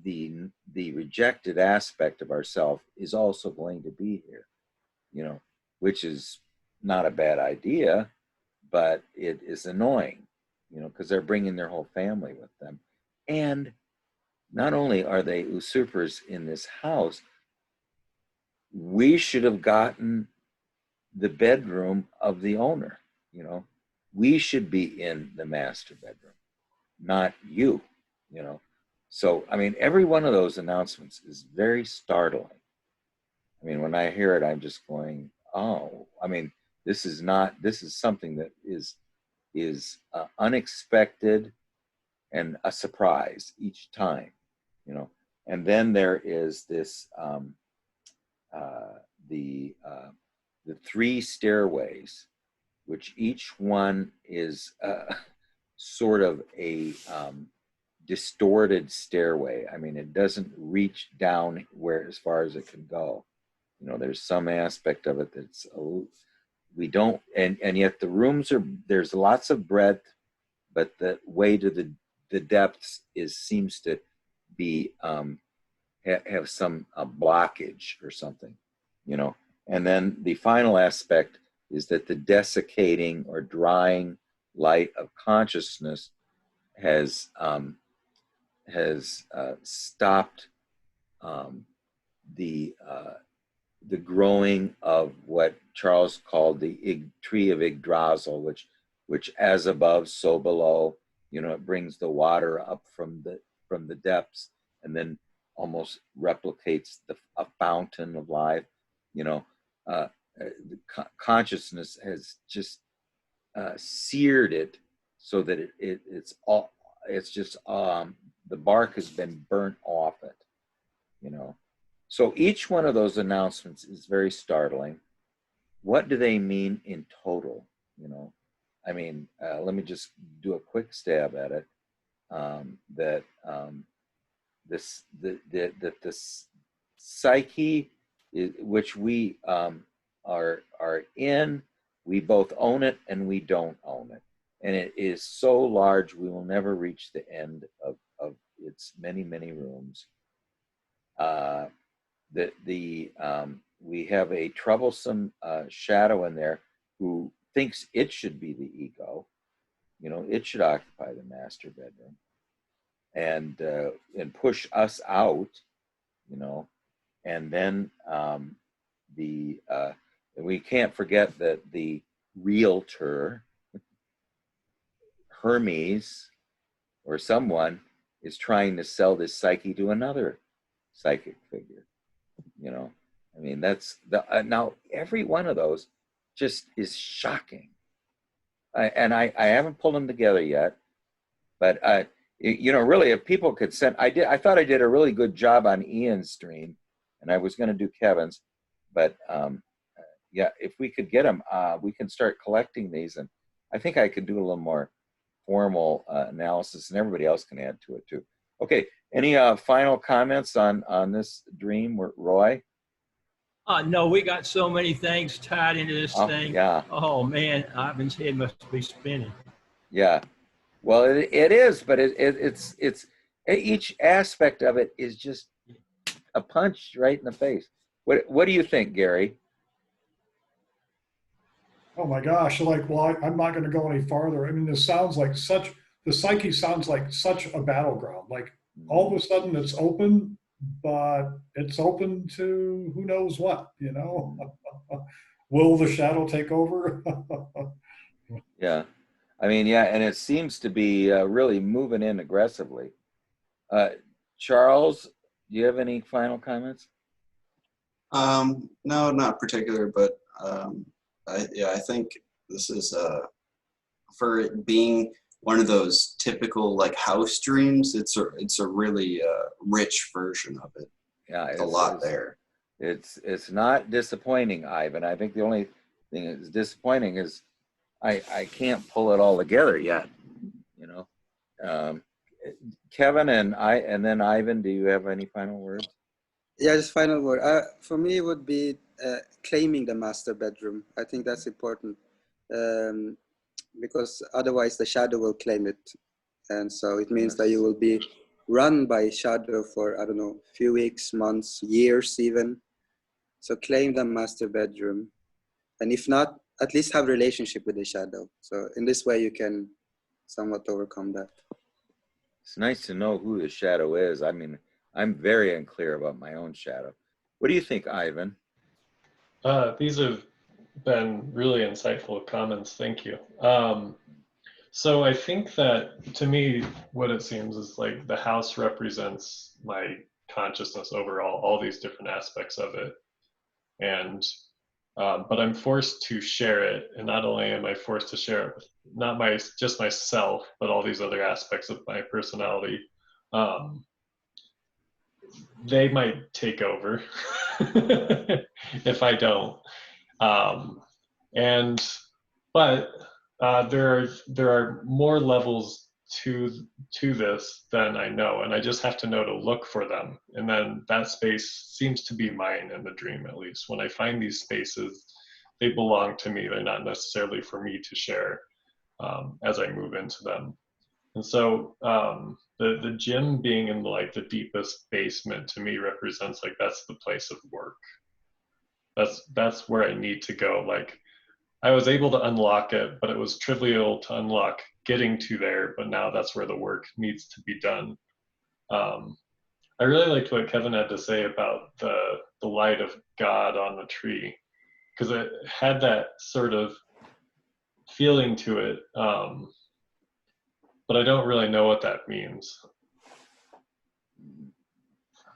the rejected aspect of ourself is also going to be here, you know, which is not a bad idea, but it is annoying, you know, because they're bringing their whole family with them. And not only are they usurpers in this house, we should have gotten the bedroom of the owner, you know. We should be in the master bedroom, not you, you know. So, I mean, every one of those announcements is very startling. I mean, when I hear it, I'm just going, oh, I mean, this is something that is unexpected and a surprise each time, you know. And then there is this the 3 stairways, which each one is sort of a distorted stairway. I mean, it doesn't reach down where as far as it can go. You know, there's some aspect of it that's we don't, and yet the rooms there's lots of breadth, but the way to the depths seems to be have some blockage or something, you know. And then the final aspect is that the desiccating or drying light of consciousness has stopped the growing of what Charles called the tree of Yggdrasil, which as above, so below. You know, it brings the water up from the depths, and then almost replicates a fountain of life. You know, consciousness has just seared it so that it's just the bark has been burnt off it, you know. So each one of those announcements is very startling. What do they mean in total, you know? I mean, let me just do a quick stab at it. This psyche which we are in We both own it and we don't own it. And it is so large, we will never reach the end of its many, many rooms. We have a troublesome shadow in there who thinks it should be the ego. You know, it should occupy the master bedroom and push us out. You know, and then we can't forget that the realtor Hermes or someone is trying to sell this psyche to another psychic figure. You know, I mean, that's now every one of those just is shocking. I haven't pulled them together yet, but you know, really, if people could send, I thought I did a really good job on Ian's stream, and I was going to do Kevin's, but yeah, if we could get them, we can start collecting these, and I think I could do a little more formal analysis, and everybody else can add to it too. Okay, any final comments on this dream, Roy? No, we got so many things tied into this thing. Yeah. Oh man, Ivan's head must be spinning. Yeah. Well, it is, but it's each aspect of it is just a punch right in the face. What do you think, Gary? Oh my gosh! Like, well, I'm not going to go any farther. I mean, this sounds like the psyche sounds like such a battleground. Like all of a sudden it's open, but it's open to who knows what. You know, will the shadow take over? Yeah. I mean, yeah, and it seems to be really moving in aggressively. Charles, do you have any final comments? No, not particular, but I think this is for it being one of those typical like house dreams. It's a really rich version of it. Yeah, it's a lot there. It's not disappointing, Ivan. I think the only thing that's disappointing is I can't pull it all together yet. You know, Kevin and then Ivan. Do you have any final words? Yeah, just final word. For me, it would be claiming the master bedroom. I think that's important because otherwise the shadow will claim it. And so it means that you will be run by shadow for, I don't know, a few weeks, months, years even. So claim the master bedroom. And if not, at least have a relationship with the shadow. So in this way, you can somewhat overcome that. It's nice to know who the shadow is. I mean, I'm very unclear about my own shadow. What do you think, Ivan? These have been really insightful comments. Thank you. So I think that to me, what it seems is like the house represents my consciousness overall, all these different aspects of it. And but I'm forced to share it, and not only am I forced to share it with not just myself, but all these other aspects of my personality. They might take over if I don't. But there are more levels to this than I know, and I just have to know to look for them. And then that space seems to be mine in the dream, at least. When I find these spaces, they belong to me. They're not necessarily for me to share as I move into them. And so the gym being in like the deepest basement to me represents like that's the place of work. That's where I need to go. Like I was able to unlock it, but it was trivial to unlock getting to there. But now that's where the work needs to be done. I really liked what Kevin had to say about the light of God on the tree, because it had that sort of feeling to it. But I don't really know what that means.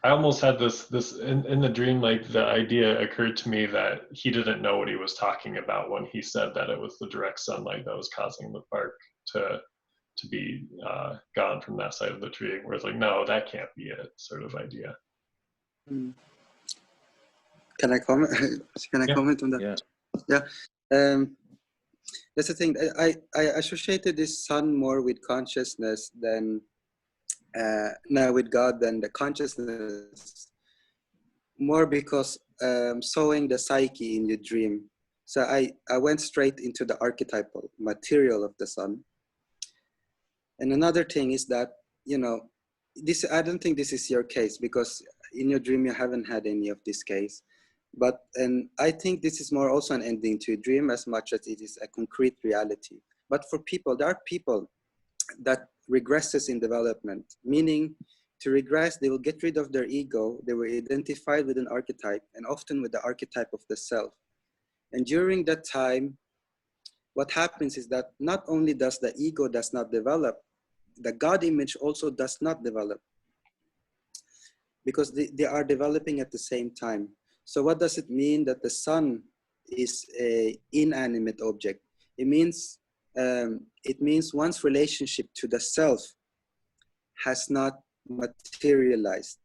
I almost had this in the dream, like the idea occurred to me that he didn't know what he was talking about when he said that it was the direct sunlight that was causing the bark to be gone from that side of the tree. Where it's like, no, that can't be it, sort of idea. Can I comment? Can I comment on that? Yeah. That's the thing. I associated this sun more with consciousness than with God than the consciousness. More because sowing the psyche in your dream. So I went straight into the archetypal material of the sun. And another thing is that, you know, this, I don't think this is your case, because in your dream you haven't had any of this case. But, and I think this is more also an ending to a dream as much as it is a concrete reality. But for people, there are people that regresses in development, meaning to regress, they will get rid of their ego. They were identified with an archetype, and often with the archetype of the self. And during that time, what happens is that not only does the ego does not develop, the God image also does not develop, because they are developing at the same time. So what does it mean that the sun is an inanimate object? It means one's relationship to the self has not materialized.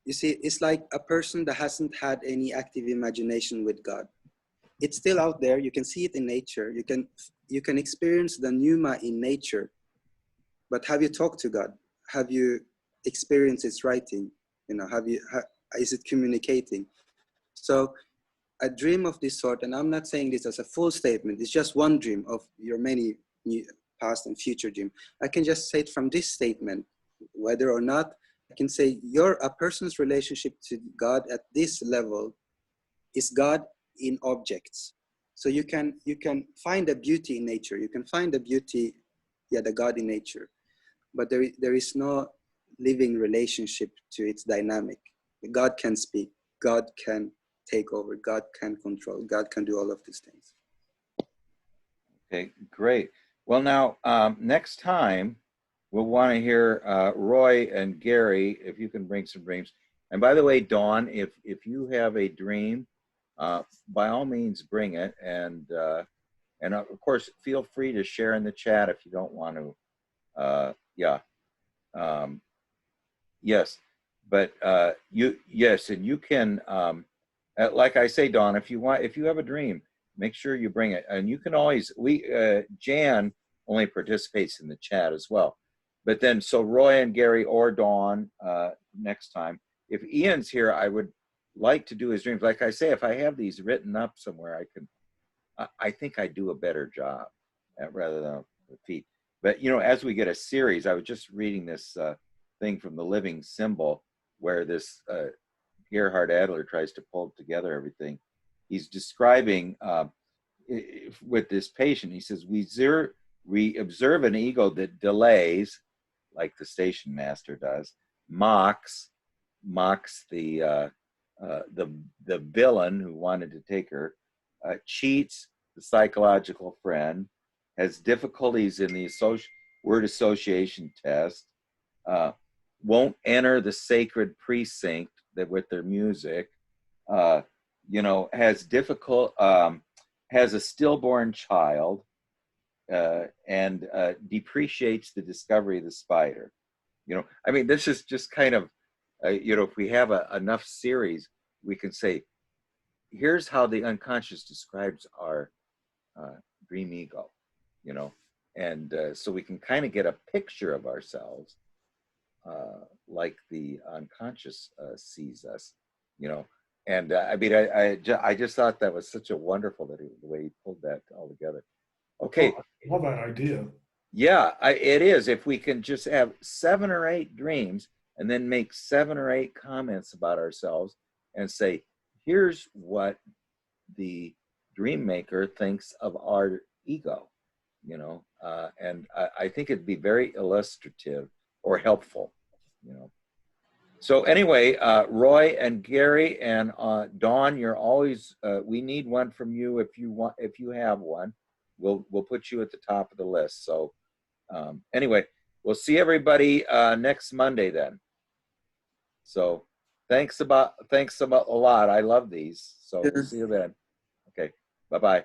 You see, it's like a person that hasn't had any active imagination with God. It's still out there. You can see it in nature. You can experience the pneuma in nature. But have you talked to God? Have you experienced its writing? You know, is it communicating? So a dream of this sort, and I'm not saying this as a full statement, it's just one dream of your many past and future dream. I can just say it from this statement, whether or not, I can say a person's relationship to God at this level is God in objects. So you can find the beauty in nature. You can find the beauty, the God in nature. But there is no living relationship to its dynamic. God can speak. God can take over. God can control. God can do all of these things. Okay, great. Well, now, next time, we'll want to hear Roy and Gary, if you can bring some dreams. And by the way, Dawn, if you have a dream, by all means, bring it. And of course, feel free to share in the chat if you don't want to. Yes, but yes, and you can, like I say, Dawn, if you have a dream, make sure you bring it. And you can always, Jan only participates in the chat as well. But then, so Roy and Gary or Dawn, next time. If Ian's here, I would like to do his dreams. Like I say, if I have these written up somewhere, I think I do a better job rather than repeat. But, you know, as we get a series, I was just reading this thing from the Living Symbol, where this Gerhard Adler tries to pull together everything. He's describing with this patient, he says, we observe an ego that delays, like the station master does, mocks the villain who wanted to take her, cheats the psychological friend, has difficulties in the word association test, won't enter the sacred precinct with their music, you know, has a stillborn child, and depreciates the discovery of the spider. You know, I mean, this is just kind of, you know, if we have enough series, we can say, here's how the unconscious describes our dream ego, you know, and so we can kind of get a picture of ourselves like the unconscious sees us, you know. And I mean, I just thought that was such a wonderful the way he pulled that all together. Okay. Oh, I love that idea. Yeah, it is. If we can just have 7 or 8 dreams and then make 7 or 8 comments about ourselves and say, here's what the dream maker thinks of our ego, you know, and I think it'd be very illustrative or helpful, you know. So anyway, Roy and Gary and Dawn, you're always, we need one from you if you have one. We'll put you at the top of the list. So anyway, we'll see everybody next Monday then. So thanks a lot. I love these. So we'll see you then. Okay, bye-bye.